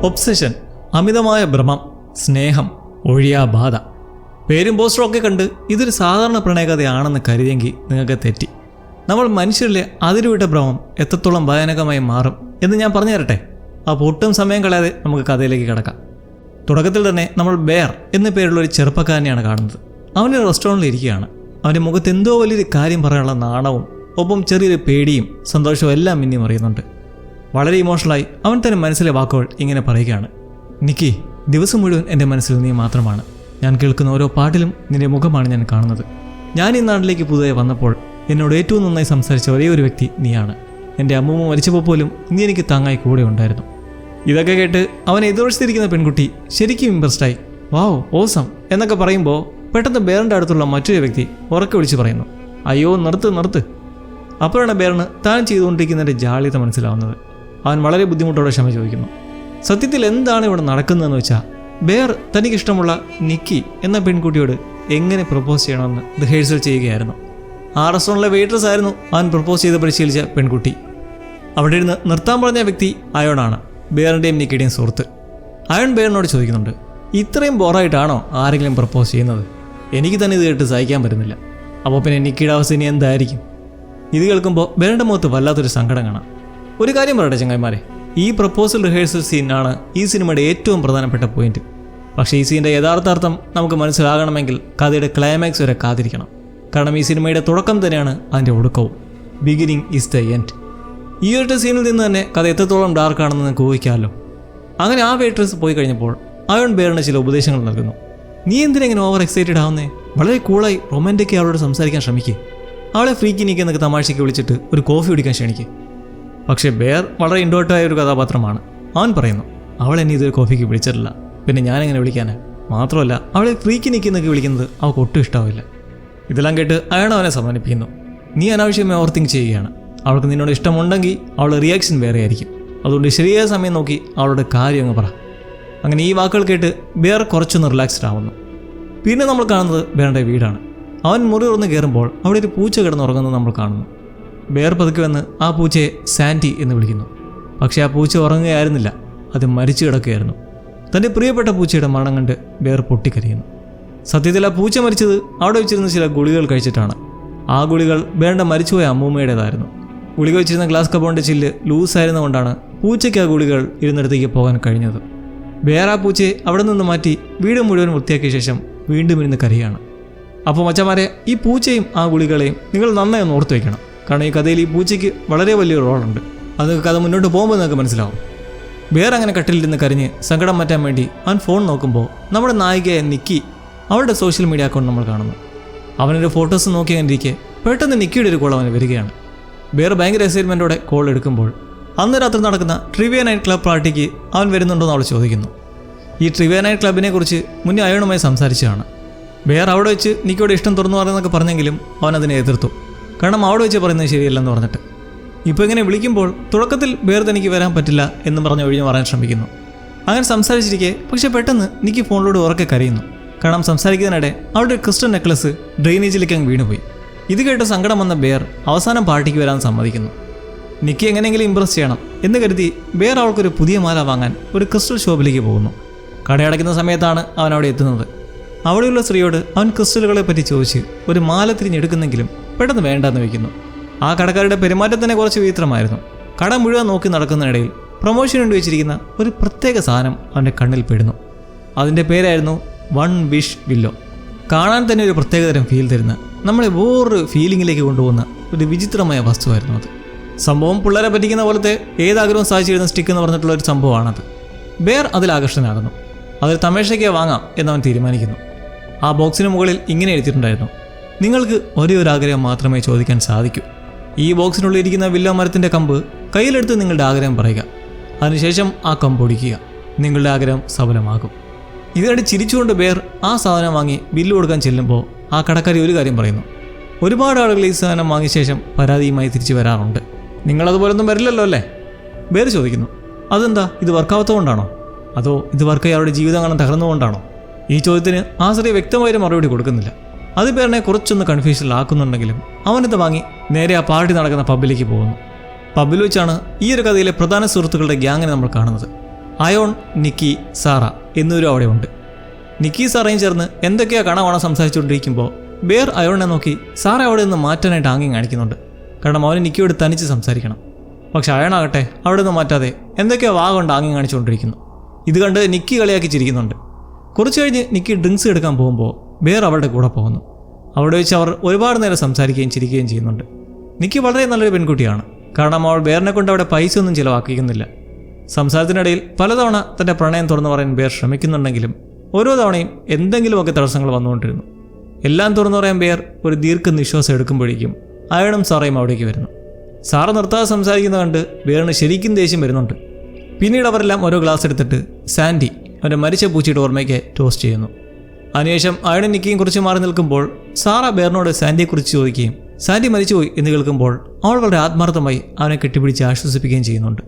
Obsession, അമിതമായ ഭ്രമം, സ്നേഹം, ഒഴിയാബാധ. പേരും പോസ്റ്ററും ഒക്കെ കണ്ട് ഇതൊരു സാധാരണ പ്രണയകഥയാണെന്ന് കരുതിയെങ്കിൽ നിങ്ങൾക്ക് തെറ്റി. നമ്മൾ മനുഷ്യരിലെ അതിരുവിട്ട ഭ്രമം എത്രത്തോളം ഭയാനകമായി മാറും എന്ന് ഞാൻ പറഞ്ഞു തരട്ടെ. അപ്പോൾ ഒട്ടും സമയം കളയാതെ നമുക്ക് കഥയിലേക്ക് കിടക്കാം. തുടക്കത്തിൽ തന്നെ നമ്മൾ ബെയർ എന്ന പേരുള്ള ഒരു ചെറുപ്പക്കാരനെയാണ് കാണുന്നത്. അവനൊരു റെസ്റ്റോറൻറ്റിൽ ഇരിക്കുകയാണ്. അവൻ്റെ മുഖത്ത് എന്തോ വലിയൊരു കാര്യം പറയാനുള്ള നാണവും ഒപ്പം ചെറിയൊരു പേടിയും സന്തോഷവും എല്ലാം മിന്നി മറിയുന്നുണ്ട്. വളരെ ഇമോഷണലായി അവൻ തന്നെ മനസ്സിലെ വാക്കുകൾ ഇങ്ങനെ പറയുകയാണ്: നിക്കി, ദിവസം മുഴുവൻ എൻ്റെ മനസ്സിൽ നീ മാത്രമാണ്. ഞാൻ കേൾക്കുന്ന ഓരോ പാട്ടിലും നിന്റെ മുഖമാണ് ഞാൻ കാണുന്നത്. ഞാൻ ഈ നാട്ടിലേക്ക് പുതുതായി വന്നപ്പോൾ എന്നോട് ഏറ്റവും നന്നായി സംസാരിച്ച ഒരേ ഒരു വ്യക്തി നീയാണ്. എൻ്റെ അമ്മൂമ്മ മരിച്ചപ്പോൾ പോലും നീ എനിക്ക് താങ്ങായി കൂടെ ഉണ്ടായിരുന്നു. ഇതൊക്കെ കേട്ട് അവൻ എതിർവശത്തിരിക്കുന്ന പെൺകുട്ടി ശരിക്കും ഇംപ്രസ്ഡായി. വാവ്, ഓസം എന്നൊക്കെ പറയുമ്പോൾ പെട്ടെന്ന് ബെയറിൻ്റെ അടുത്തുള്ള മറ്റൊരു വ്യക്തി ഉറക്കെ വിളിച്ച് പറയുന്നു: അയ്യോ, നിർത്ത്. അപ്പോഴാണ് ബെയറിന് താൻ ചെയ്തുകൊണ്ടിരിക്കുന്നതിൻ്റെ ജാള്യത മനസ്സിലാവുന്നത്. അവൻ വളരെ ബുദ്ധിമുട്ടോടെ ക്ഷമ ചോദിക്കുന്നു. സത്യത്തിൽ എന്താണ് ഇവിടെ നടക്കുന്നതെന്ന് വെച്ചാൽ, ബെയർ തനിക്കിഷ്ടമുള്ള നിക്കി എന്ന പെൺകുട്ടിയോട് എങ്ങനെ പ്രപ്പോസ് ചെയ്യണമെന്ന് റിഹേഴ്സൽ ചെയ്യുകയായിരുന്നു. ആ റെസ്റ്റോറൻറ്റിലെ വെയിട്രസ് ആയിരുന്നു അവൻ പ്രപ്പോസ് ചെയ്ത് പരിശീലിച്ച പെൺകുട്ടി. അവിടെ ഇരുന്ന് നിർത്താൻ പറഞ്ഞ വ്യക്തി അയോണാണ്, ബെയറിൻ്റെയും നിക്കിയുടെയും സുഹൃത്ത്. അയോൺ ബെയറിനോട് ചോദിക്കുന്നുണ്ട്: ഇത്രയും ബോറായിട്ടാണോ ആരെങ്കിലും പ്രപ്പോസ് ചെയ്യുന്നത്? എനിക്ക് തന്നെ ഇത് കേട്ട് സഹിക്കാൻ പറ്റുന്നില്ല. അപ്പോൾ പിന്നെ നിക്കിയുടെ അവസ്ഥ ഇനി എന്തായിരിക്കും? ഇത് കേൾക്കുമ്പോൾ ബെയറിൻ്റെ മുഖത്ത് വല്ലാത്തൊരു സങ്കടം കാണാം. ഒരു കാര്യം പറയട്ടെ ചങ്ങായിമാരെ, ഈ പ്രപ്പോസൽ റിഹേഴ്സൽ സീനാണ് ഈ സിനിമയുടെ ഏറ്റവും പ്രധാനപ്പെട്ട പോയിന്റ്. പക്ഷേ ഈ സീൻ്റെ യഥാർത്ഥാർത്ഥം നമുക്ക് മനസ്സിലാകണമെങ്കിൽ കഥയുടെ ക്ലൈമാക്സ് വരെ കാത്തിരിക്കണം. കാരണം ഈ സിനിമയുടെ തുടക്കം തന്നെയാണ് അതിൻ്റെ ഒടുക്കവും. Beginning is the end. ഈ ഒരു സീനിൽ നിന്ന് തന്നെ കഥ എത്രത്തോളം ഡാർക്കാണെന്ന് നിങ്ങൾക്ക് ഊഹിക്കാമല്ലോ. അങ്ങനെ ആ വെയിട്രസ് പോയി കഴിഞ്ഞപ്പോൾ അയോൺ ബെയറിന് ചില ഉപദേശങ്ങൾ നൽകുന്നു. നീ എന്തിനെങ്ങനെ ഓവർ എക്സൈറ്റഡ് ആവുന്നേ? വളരെ കൂളായി റൊമാൻറ്റിക് അവളോട് സംസാരിക്കാൻ ശ്രമിക്കുക. അവളെ ഫ്രീക്കി നിൽക്കുന്നൊക്കെ തമാശയ്ക്ക് വിളിച്ചിട്ട് ഒരു കോഫി കുടിക്കാൻ ക്ഷണിക്കുക. പക്ഷേ ബെയർ വളരെ ഇൻഡോർട്ടായ ഒരു കഥാപാത്രമാണ്. അവൻ പറയുന്നു: അവൾ എന്നെ ഇതൊരു കോഫിക്ക് വിളിച്ചിട്ടില്ല, പിന്നെ ഞാനെങ്ങനെ വിളിക്കാനാ? മാത്രമല്ല, അവളെ ഫ്രീക്കി നിൽക്കുന്നൊക്കെ വിളിക്കുന്നത് അവൾക്ക് ഒട്ടും ഇഷ്ടാവില്ല. ഇതെല്ലാം കേട്ട് അയാൾ അവനെ സമ്മാനിപ്പിക്കുന്നു: നീ അനാവശ്യമായി ഓവർ തിങ്ക് ചെയ്യുകയാണ്. അവൾക്ക് നിന്നോട് ഇഷ്ടമുണ്ടെങ്കിൽ അവളുടെ റിയാക്ഷൻ വേറെ ആയിരിക്കും. അതുകൊണ്ട് ശരിയായ സമയം നോക്കി അവളുടെ കാര്യം അങ്ങ് പറ. അങ്ങനെ ഈ വാക്കുകൾ കേട്ട് ബെയർ കുറച്ചൊന്ന് റിലാക്സ്ഡ് ആവുന്നു. പിന്നെ നമ്മൾ കാണുന്നത് ബെയറിൻ്റെ വീടാണ്. അവൻ മുറി തുറന്ന് കയറുമ്പോൾ അവിടെ ഒരു പൂച്ച കിടന്നുറങ്ങുന്നത് നമ്മൾ കാണുന്നു. ബെയർ പതുക്കെ വന്ന് ആ പൂച്ചയെ സാൻഡി എന്ന് വിളിക്കുന്നു. പക്ഷേ ആ പൂച്ച ഉറങ്ങുകയായിരുന്നില്ല, അത് മരിച്ചു കിടക്കുകയായിരുന്നു. തൻ്റെ പ്രിയപ്പെട്ട പൂച്ചയുടെ മരണം കണ്ട് ബെയർ പൊട്ടിക്കരയുന്നു. സത്യത്തിൽ ആ പൂച്ച മരിച്ചത് അവിടെ വെച്ചിരുന്ന ചില ഗുളികൾ കഴിച്ചിട്ടാണ്. ആ ഗുളികൾ ബെയറിൻ്റെ മരിച്ചുപോയ അമ്മൂമ്മയുടേതായിരുന്നു. ഗുളിക വെച്ചിരുന്ന ഗ്ലാസ് കബോണിൻ്റെ ചില്ല് ലൂസായിരുന്നുകൊണ്ടാണ് പൂച്ചയ്ക്ക് ആ ഗുളികൾ ഇരുന്നിടത്തേക്ക് പോകാൻ കഴിഞ്ഞത്. ബെയർ ആ പൂച്ചയെ അവിടെ നിന്ന് മാറ്റി വീട് മുഴുവൻ വൃത്തിയാക്കിയ ശേഷം വീണ്ടും ഇരുന്ന് കരയാണ്. അപ്പോൾ മച്ചന്മാരെ, ഈ പൂച്ചയും ആ ഗുളികളെയും നിങ്ങൾ നന്നായി ഒന്ന് ഓർത്ത് വയ്ക്കണം. കാരണം ഈ കഥയിൽ ഈ പൂച്ചയ്ക്ക് വളരെ വലിയൊരു റോളുണ്ട്. അത് കഥ മുന്നോട്ട് പോകുമ്പോൾ നിങ്ങൾക്ക് മനസ്സിലാവും. ബെയർ അങ്ങനെ കട്ടിലിരുന്ന് കരഞ്ഞ് സങ്കടം മാറ്റാൻ വേണ്ടി അവൻ ഫോൺ നോക്കുമ്പോൾ നമ്മുടെ നായികയായ നിക്കി അവളുടെ സോഷ്യൽ മീഡിയ അക്കൗണ്ട് നമ്മൾ കാണുന്നു. അവനൊരു ഫോട്ടോസ് നോക്കി അങ്ങനെ ഇരിക്കെ പെട്ടെന്ന് നിക്കിയുടെ ഒരു കോൾ അവന് വരികയാണ്. ബെയർ ഭയങ്കര എക്സൈറ്റ്മെൻറ്റോടെ കോൾ എടുക്കുമ്പോൾ അന്ന് രാത്രി നടക്കുന്ന ട്രിവിയ നൈറ്റ് ക്ലബ് പാർട്ടിക്ക് അവൻ വരുന്നുണ്ടോ എന്ന് അവൾ ചോദിക്കുന്നു. ഈ ട്രിവിയ നൈറ്റ് ക്ലബിനെ കുറിച്ച് മുന്നേ അയോണുമായി സംസാരിച്ചതാണ്. ബെയർ അവിടെ വെച്ച് നിക്കിയോട് ഇഷ്ടം തുറന്നു പറയുന്നതൊക്കെ പറഞ്ഞെങ്കിലും അവൻ അതിനെ എതിർത്തു. കാരണം അവിടെ വെച്ച് പറയുന്നത് ശരിയല്ലെന്ന് പറഞ്ഞിട്ട്. ഇപ്പോൾ ഇങ്ങനെ വിളിക്കുമ്പോൾ തുടക്കത്തിൽ ബെയർ തനിക്ക് വരാൻ പറ്റില്ല എന്ന് പറഞ്ഞ് ഒഴിഞ്ഞു മാറാൻ ശ്രമിക്കുന്നു. അങ്ങനെ സംസാരിച്ചിരിക്കെ പക്ഷേ പെട്ടെന്ന് നിക്കി ഫോണിലൂടെ ഉറക്കെ കരയുന്നു. കാരണം സംസാരിക്കുന്നതിനിടെ അവളുടെ ക്രിസ്റ്റൽ നെക്ലസ് ഡ്രെയിനേജിലേക്ക് അങ്ങ് വീണുപോയി. ഇത് കേട്ട് സങ്കടം വന്ന ബെയർ അവസാനം പാർട്ടിക്ക് വരാൻ സമ്മതിക്കുന്നു. നിക്കി എങ്ങനെയെങ്കിലും ഇംപ്രസ് ചെയ്യണം എന്ന് കരുതി ബെയർ അവൾക്കൊരു പുതിയ മാല വാങ്ങാൻ ഒരു ക്രിസ്റ്റൽ ഷോപ്പിലേക്ക് പോകുന്നു. കടയടയ്ക്കുന്ന സമയത്താണ് അവൻ അവിടെ എത്തുന്നത്. അവിടെയുള്ള സ്ത്രീയോട് അവൻ ക്രിസ്റ്റലുകളെ പറ്റി ചോദിച്ച് ഒരു മാല തിരിഞ്ഞെടുക്കുന്നെങ്കിലും പെട്ടെന്ന് വേണ്ടെന്ന് വയ്ക്കുന്നു. ആ കടക്കാരുടെ പെരുമാറ്റത്തിനെ കുറച്ച് വിചിത്രമായിരുന്നു. കട മുഴുവൻ നോക്കി നടക്കുന്നതിനിടയിൽ പ്രൊമോഷൻ കൊണ്ട് വെച്ചിരിക്കുന്ന ഒരു പ്രത്യേക സാധനം അവൻ്റെ കണ്ണിൽ പെടുന്നു. അതിൻ്റെ പേരായിരുന്നു വൺ വിഷ് വില്ലോ. കാണാൻ തന്നെ ഒരു പ്രത്യേകതരം ഫീൽ തരുന്ന, നമ്മളെ വേറൊരു ഫീലിങ്ങിലേക്ക് കൊണ്ടുപോകുന്ന ഒരു വിചിത്രമായ വസ്തുവായിരുന്നു അത്. സംഭവം പിള്ളേരെ പറ്റിക്കുന്ന പോലത്തെ ഏതാഗ്രഹവും സാധിച്ചിരുന്ന സ്റ്റിക്ക് എന്ന് പറഞ്ഞിട്ടുള്ള ഒരു സംഭവമാണത്. ബെയർ അതിൽ ആകർഷകനാകുന്നു. അതൊരു തമാശയ്ക്ക് വാങ്ങാം എന്നവൻ തീരുമാനിക്കുന്നു. ആ ബോക്സിന് മുകളിൽ ഇങ്ങനെ എഴുതിയിട്ടുണ്ടായിരുന്നു: നിങ്ങൾക്ക് ഒരേ ഒരു ആഗ്രഹം മാത്രമേ ചോദിക്കാൻ സാധിക്കൂ. ഈ ബോക്സിനുള്ളിൽ ഇരിക്കുന്ന വില്ലോ മരത്തിൻ്റെ കമ്പ് കയ്യിലെടുത്ത് നിങ്ങളുടെ ആഗ്രഹം പറയുക. അതിനുശേഷം ആ കമ്പ് ഒടിക്കുക. നിങ്ങളുടെ ആഗ്രഹം സഫലമാകും. ഇതിനിടെ ചിരിച്ചുകൊണ്ട് ബെയർ ആ സാധനം വാങ്ങി ബില്ല് കൊടുക്കാൻ ചെല്ലുമ്പോൾ ആ കടക്കാരി ഒരു കാര്യം പറയുന്നു: ഒരുപാട് ആളുകൾ ഈ സാധനം വാങ്ങിയ ശേഷം പരാതിയുമായി തിരിച്ചു വരാറുണ്ട്. നിങ്ങളതുപോലൊന്നും വരില്ലല്ലോ അല്ലേ? ബെയർ ചോദിക്കുന്നു. അതെന്താ, ഇത് വർക്കാവാത്തതുകൊണ്ടാണോ? അതോ ഇത് വർക്ക് അവരുടെ ജീവിതം കാണാൻ തകർന്നുകൊണ്ടാണോ? ഈ ചോദ്യത്തിന് ആ സ്ത്രീ വ്യക്തമായൊരു മറുപടി കൊടുക്കുന്നില്ല. അത് ബെയറിനെ കുറച്ചൊന്ന് കൺഫ്യൂഷനിലാക്കുന്നുണ്ടെങ്കിലും അവനത് വാങ്ങി നേരെ ആ പാർട്ടി നടക്കുന്ന പബ്ബിലേക്ക് പോകുന്നു. പബ്ബിൽ വെച്ചാണ് ഈ ഒരു കഥയിലെ പ്രധാന സുഹൃത്തുക്കളുടെ ഗ്യാങ്ങിനെ നമ്മൾ കാണുന്നത്. അയോൺ, നിക്കി, സാറ എന്നിവരും അവിടെയുണ്ട്. നിക്കി സാറയും ചേർന്ന് എന്തൊക്കെയാ കാണാൻ സംസാരിച്ചുകൊണ്ടിരിക്കുമ്പോൾ ബെയർ അയോണിനെ നോക്കി സാറ അവിടെ നിന്ന് മാറ്റാനായിട്ട് ആംഗ്യം കാണിക്കുന്നുണ്ട്. കാരണം അവന് നിക്കിയോട് തനിച്ച് സംസാരിക്കണം. പക്ഷെ അയോണാകട്ടെ അവിടെ നിന്ന് മാറ്റാതെ എന്തൊക്കെയോ കൊണ്ട് ആംഗ്യം കാണിച്ചുകൊണ്ടിരിക്കുന്നു. ഇത് കണ്ട് നിക്കി കളിയാക്കി ചിരിക്കുന്നുണ്ട്. കുറച്ച് കഴിഞ്ഞ് നിക്കി ഡ്രിങ്ക്സ് എടുക്കാൻ പോകുമ്പോൾ ബെയർ അവളുടെ കൂടെ പോകുന്നു. അവിടെ വെച്ച് അവർ ഒരുപാട് നേരം സംസാരിക്കുകയും ചിരിക്കുകയും ചെയ്യുന്നുണ്ട്. നിക്കി വളരെ നല്ലൊരു പെൺകുട്ടിയാണ്. കാരണം അവൾ ബെയറിനെ കൊണ്ട് അവിടെ പൈസ ഒന്നും ചിലവാക്കിക്കുന്നില്ല. സംസാരത്തിനിടയിൽ പലതവണ തൻ്റെ പ്രണയം തുറന്നു പറയാൻ ബെയർ ശ്രമിക്കുന്നുണ്ടെങ്കിലും ഓരോ തവണയും എന്തെങ്കിലുമൊക്കെ തടസ്സങ്ങൾ വന്നുകൊണ്ടിരുന്നു. എല്ലാം തുറന്നു പറയാൻ ബെയർ ഒരു ദീർഘനിശ്വാസം എടുക്കുമ്പോഴേക്കും അയാളും സാറയും അവിടേക്ക് വരുന്നു. സാറ നിർത്താതെ സംസാരിക്കുന്ന കണ്ട് ബെയറിന് ശരിക്കും ദേഷ്യം വരുന്നുണ്ട്. പിന്നീട് അവരെല്ലാം ഓരോ ഗ്ലാസ് എടുത്തിട്ട് സാൻഡി അവൻ്റെ മരിച്ച പൂച്ചയുടെ ഓർമ്മയ്ക്ക് ടോസ്റ്റ് ചെയ്യുന്നു. അതിനുശേഷം അയാളും നിക്കിയും കുറിച്ച് മാറി നിൽക്കുമ്പോൾ സാറ ബെയറിനോട് സാൻഡിയെക്കുറിച്ച് ചോദിക്കുകയും സാൻഡി മരിച്ചുപോയി എന്ന് കേൾക്കുമ്പോൾ അവൾ വളരെ ആത്മാർത്ഥമായി അവനെ കെട്ടിപ്പിടിച്ച് ആശ്വസിപ്പിക്കുകയും ചെയ്യുന്നുണ്ട്.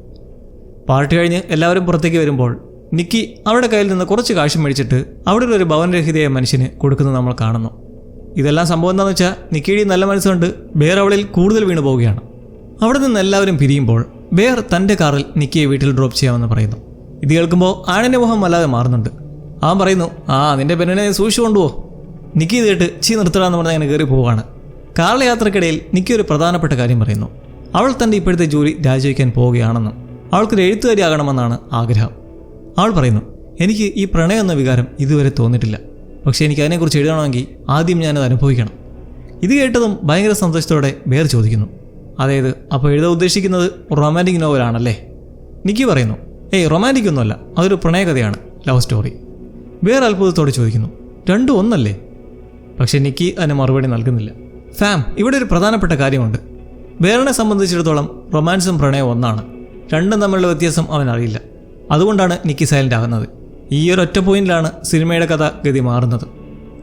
പാർട്ടി കഴിഞ്ഞ് എല്ലാവരും പുറത്തേക്ക് വരുമ്പോൾ നിക്കി അവരുടെ കയ്യിൽ നിന്ന് കുറച്ച് കാശ് മേടിച്ചിട്ട് അവിടെ ഒരു ഭവനരഹിതയായ മനുഷ്യന് കൊടുക്കുന്നത് നമ്മൾ കാണുന്നു. ഇതെല്ലാം സംഭവം എന്താണെന്ന് വെച്ചാൽ നിക്കിയുടെ നല്ല മനസ്സുകൊണ്ട് ബെയർ അവളിൽ കൂടുതൽ വീണു പോവുകയാണ്. അവിടെ നിന്ന് എല്ലാവരും പിരിയുമ്പോൾ ബെയർ തൻ്റെ കാറിൽ നിക്കിയെ വീട്ടിൽ ഡ്രോപ്പ് ചെയ്യാമെന്ന് പറയുന്നു. ഇത് കേൾക്കുമ്പോൾ ആണിൻ്റെ മുഖം വല്ലാതെ മാറുന്നുണ്ട്. അവൻ പറയുന്നു, നിന്റെ പെണ്ണിനെ സൂക്ഷിച്ചു കൊണ്ടുപോ. നിക്കി ഇത് കേട്ട് നിർത്തണമെന്ന് പറഞ്ഞ് അങ്ങനെ കയറി പോവുകയാണ്. കാറിലെ യാത്രക്കിടയിൽ നിക്കി ഒരു പ്രധാനപ്പെട്ട കാര്യം പറയുന്നു. അവൾ തൻ്റെ ഇപ്പോഴത്തെ ജോലി രാജിവെക്കാൻ പോവുകയാണെന്നും അവൾക്കൊരു എഴുത്തുകാരിയാകണമെന്നാണ് ആഗ്രഹം. അവൾ പറയുന്നു, എനിക്ക് ഈ പ്രണയം എന്ന വികാരം ഇതുവരെ തോന്നിയിട്ടില്ല. പക്ഷേ എനിക്ക് അതിനെക്കുറിച്ച് എഴുതണമെങ്കിൽ ആദ്യം ഞാനത് അനുഭവിക്കണം. ഇത് കേട്ടതും ഭയങ്കര സന്തോഷത്തോടെ ബെയർ ചോദിക്കുന്നു, അതായത് അപ്പോൾ എഴുതാൻ ഉദ്ദേശിക്കുന്നത് റൊമാൻറ്റിക് നോവലാണല്ലേ? നിക്കി പറയുന്നു, റൊമാൻറ്റിക് ഒന്നുമല്ല, അതൊരു പ്രണയകഥയാണ്, ലവ് സ്റ്റോറി. ബെയർ അത്ഭുതത്തോടെ ചോദിക്കുന്നു, രണ്ടും ഒന്നല്ലേ? പക്ഷേ നിക്കി അതിന് മറുപടി നൽകുന്നില്ല. ഇവിടെ ഒരു പ്രധാനപ്പെട്ട കാര്യമുണ്ട്. ബെയറിനെ സംബന്ധിച്ചിടത്തോളം റൊമാൻസും പ്രണയവും ഒന്നാണ്. രണ്ടും തമ്മിലുള്ള വ്യത്യാസം അവനറിയില്ല. അതുകൊണ്ടാണ് നിക്കി സൈലൻ്റ് ആകുന്നത്. ഈ ഒരു ഒറ്റ പോയിന്റിലാണ് സിനിമയുടെ കഥ ഗതി മാറുന്നത്.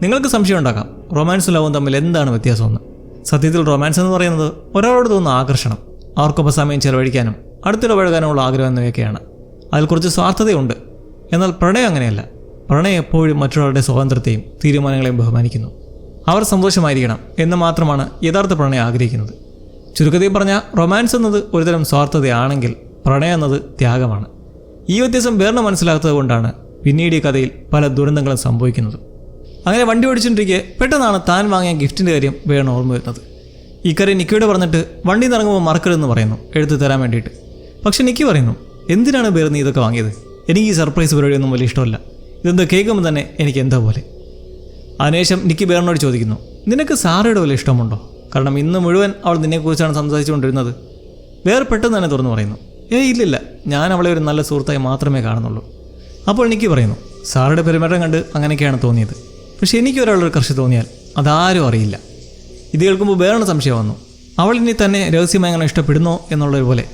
നിങ്ങൾക്ക് സംശയം ഉണ്ടാക്കാം റൊമാൻസും ലവും തമ്മിൽ എന്താണ് വ്യത്യാസമെന്ന്. സത്യത്തിൽ റൊമാൻസ് എന്ന് പറയുന്നത് ഒരാളോട് തോന്നുന്ന ആകർഷണം, അവർക്കൊപ്പം സമയം ചെലവഴിക്കാനും അടുത്തിടപഴകാനുമുള്ള ആഗ്രഹം എന്നിവയൊക്കെയാണ്. അതിൽ കുറച്ച് സ്വാർത്ഥതയുണ്ട്. എന്നാൽ പ്രണയം അങ്ങനെയല്ല. പ്രണയം എപ്പോഴും മറ്റൊരാളുടെ സ്വാതന്ത്ര്യത്തെയും തീരുമാനങ്ങളെയും ബഹുമാനിക്കുന്നു. അവർ സന്തോഷമായിരിക്കണം എന്ന് മാത്രമാണ് യഥാർത്ഥ പ്രണയം ആഗ്രഹിക്കുന്നത്. ചുരുക്കത്തിൽ പറഞ്ഞാൽ റൊമാൻസ് എന്നത് ഒരുതരം സ്വാർത്ഥതയാണെങ്കിൽ പ്രണയം എന്നത് ത്യാഗമാണ്. ഈ വ്യത്യാസം ബെയറിന് മനസ്സിലാക്കാത്തത് കൊണ്ടാണ് പിന്നീട് ഈ കഥയിൽ പല ദുരന്തങ്ങളും സംഭവിക്കുന്നത്. അങ്ങനെ വണ്ടി ഓടിച്ചുകൊണ്ടിരിക്കെ പെട്ടെന്നാണ് താൻ വാങ്ങിയ ഗിഫ്റ്റിൻ്റെ കാര്യം ബെയറിന് ഓർമ്മ വരുന്നത്. ഈ കാര്യം നിക്കിയോട് പറഞ്ഞിട്ട് വണ്ടി നിറങ്ങുമ്പോൾ മറക്കരുതെന്ന് പറയുന്നു, എടുത്ത് തരാൻ വേണ്ടിയിട്ട്. പക്ഷെ നിക്കി പറയുന്നു, എന്തിനാണ് ബെയർ നീ ഇതൊക്കെ വാങ്ങിയത്? എനിക്ക് ഈ സർപ്രൈസ് പരിപാടിയൊന്നും വലിയ ഇഷ്ടമല്ല. ഇതെന്താ കേൾക്കുമ്പോൾ തന്നെ എനിക്ക് എന്താ പോലെ. അതിനുശേഷം നിക്കി ബെയറിനോട് ചോദിക്കുന്നു, നിനക്ക് സാറയുടെ വല്ല ഇഷ്ടമുണ്ടോ? കാരണം ഇന്ന് മുഴുവൻ അവൾ നിന്നെക്കുറിച്ചാണ് സംസാരിച്ചുകൊണ്ടിരുന്നത്. ബെയർ പെട്ടെന്ന് തന്നെ തുറന്നു പറയുന്നു, ഇല്ലില്ല, ഞാൻ അവളെ ഒരു നല്ല സുഹൃത്തായി മാത്രമേ കാണുന്നുള്ളൂ. അപ്പോൾ നിക്കി പറയുന്നു, സാറുടെ പെരുമാറ്റം കണ്ട് അങ്ങനെയൊക്കെയാണ് തോന്നിയത്. പക്ഷെ എനിക്ക് ഒരാളൊരു ക്രഷ് തോന്നിയാൽ അതാരും അറിയില്ല. ഇത് കേൾക്കുമ്പോൾ ബെയറിന് സംശയം വന്നു. അവൾ ഇനി തന്നെ രഹസ്യമായി അങ്ങനെ ഇഷ്ടപ്പെടുന്നോ എന്നുള്ളൊരു പോലെ.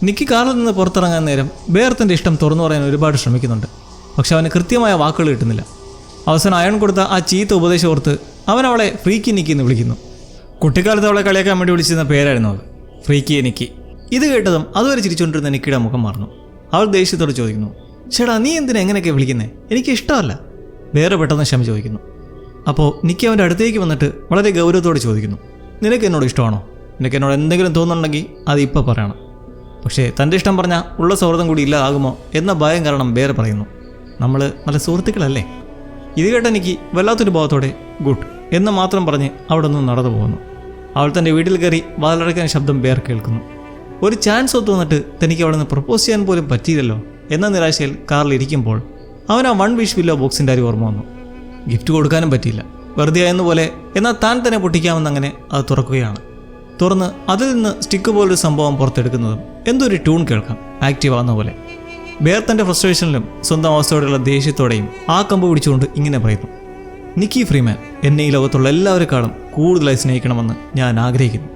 നിക്കി കാറിൽ നിന്ന് പുറത്തിറങ്ങാൻ നേരം ബെയർ തൻ്റെ ഇഷ്ടം തുറന്നു പറയാൻ ഒരുപാട് ശ്രമിക്കുന്നുണ്ട്. പക്ഷെ അവന് കൃത്യമായ വാക്കുകൾ കിട്ടുന്നില്ല. അവസാനം അയൺ കൊടുത്ത ആ ചീത്ത ഉപദേശം ഓർത്ത് അവൻ അവളെ ഫ്രീക്കി നിക്കി എന്ന് വിളിക്കുന്നു. കുട്ടിക്കാലത്ത് അവളെ കളിയാക്കാൻ വേണ്ടി വിളിച്ചിരുന്ന പേരായിരുന്നു അത്, ഫ്രീക്കി നിക്കി. ഇത് കേട്ടതും അതുവരെ ചിരിച്ചുകൊണ്ടിരുന്ന നിക്കിയുടെ മുഖം മാറുന്നു. അവൾ ദേഷ്യത്തോട് ചോദിക്കുന്നു, ചേട്ടാ നീ എന്തിനാ എങ്ങനെയൊക്കെ വിളിക്കുന്നത്? എനിക്ക് ഇഷ്ടമല്ല. വേറെ പെട്ടെന്ന് ക്ഷമ ചോദിക്കുന്നു. അപ്പോൾ നിക്കി അവൻ്റെ അടുത്തേക്ക് വന്നിട്ട് വളരെ ഗൗരവത്തോടെ ചോദിക്കുന്നു, നിനക്ക് എന്നോട് ഇഷ്ടമാണോ? നിനക്ക് എന്നോട് എന്തെങ്കിലും തോന്നുന്നുണ്ടെങ്കിൽ അത് ഇപ്പോൾ പറയണം. പക്ഷേ തൻ്റെ ഇഷ്ടം പറഞ്ഞാൽ ഉള്ള സൗഹൃദം കൂടി ഇല്ലാതാകുമോ എന്ന ഭയം കാരണം വേറെ പറയുന്നു, നമ്മൾ നല്ല സുഹൃത്തുക്കളല്ലേ? ഇത് കേട്ട നിക്കി വല്ലാത്തൊരു ഭാവത്തോടെ ഗുഡ് എന്ന് മാത്രം പറഞ്ഞ് അവിടെ നിന്ന് നടന്നു പോകുന്നു. അവൾ തൻ്റെ വീട്ടിൽ കയറി വാതിലടയ്ക്കാൻ ശബ്ദം ബെയർ കേൾക്കുന്നു. ഒരു ചാൻസ് ഒത്തു വന്നിട്ട് തനിക്ക് അവിടെ നിന്ന് പ്രപ്പോസ് ചെയ്യാൻ പോലും പറ്റിയില്ലല്ലോ എന്ന നിരാശയിൽ കാറിലിരിക്കുമ്പോൾ അവൻ ആ 1 വിഷ് വില്ലോ ബോക്സിൻ്റെ അരി ഓർമ്മ വന്നു. ഗിഫ്റ്റ് കൊടുക്കാനും പറ്റിയില്ല, വെറുതെ ആയെന്നുപോലെ. എന്നാൽ താൻ തന്നെ പൊട്ടിക്കാമെന്നങ്ങനെ അത് തുറക്കുകയാണ്. തുറന്ന് അതിൽ നിന്ന് സ്റ്റിക്ക് പോലൊരു സംഭവം പുറത്തെടുക്കുന്നതും എന്തൊരു ട്യൂൺ കേൾക്കാം, ആക്റ്റീവ് ആവുന്ന പോലെ. ബെയർ തൻ്റെ ഫ്രസ്ട്രേഷനിലും സ്വന്തം അവസ്ഥയോടെയുള്ള ദേഷ്യത്തോടെയും ആ കമ്പ് പിടിച്ചുകൊണ്ട് ഇങ്ങനെ പറയുന്നു, നിക്കി ഫ്രീമാൻ എന്നെ ഈ ലോകത്തുള്ള എല്ലാവരെക്കാളും കൂടുതലായി സ്നേഹിക്കണമെന്ന് ഞാൻ ആഗ്രഹിക്കുന്നു.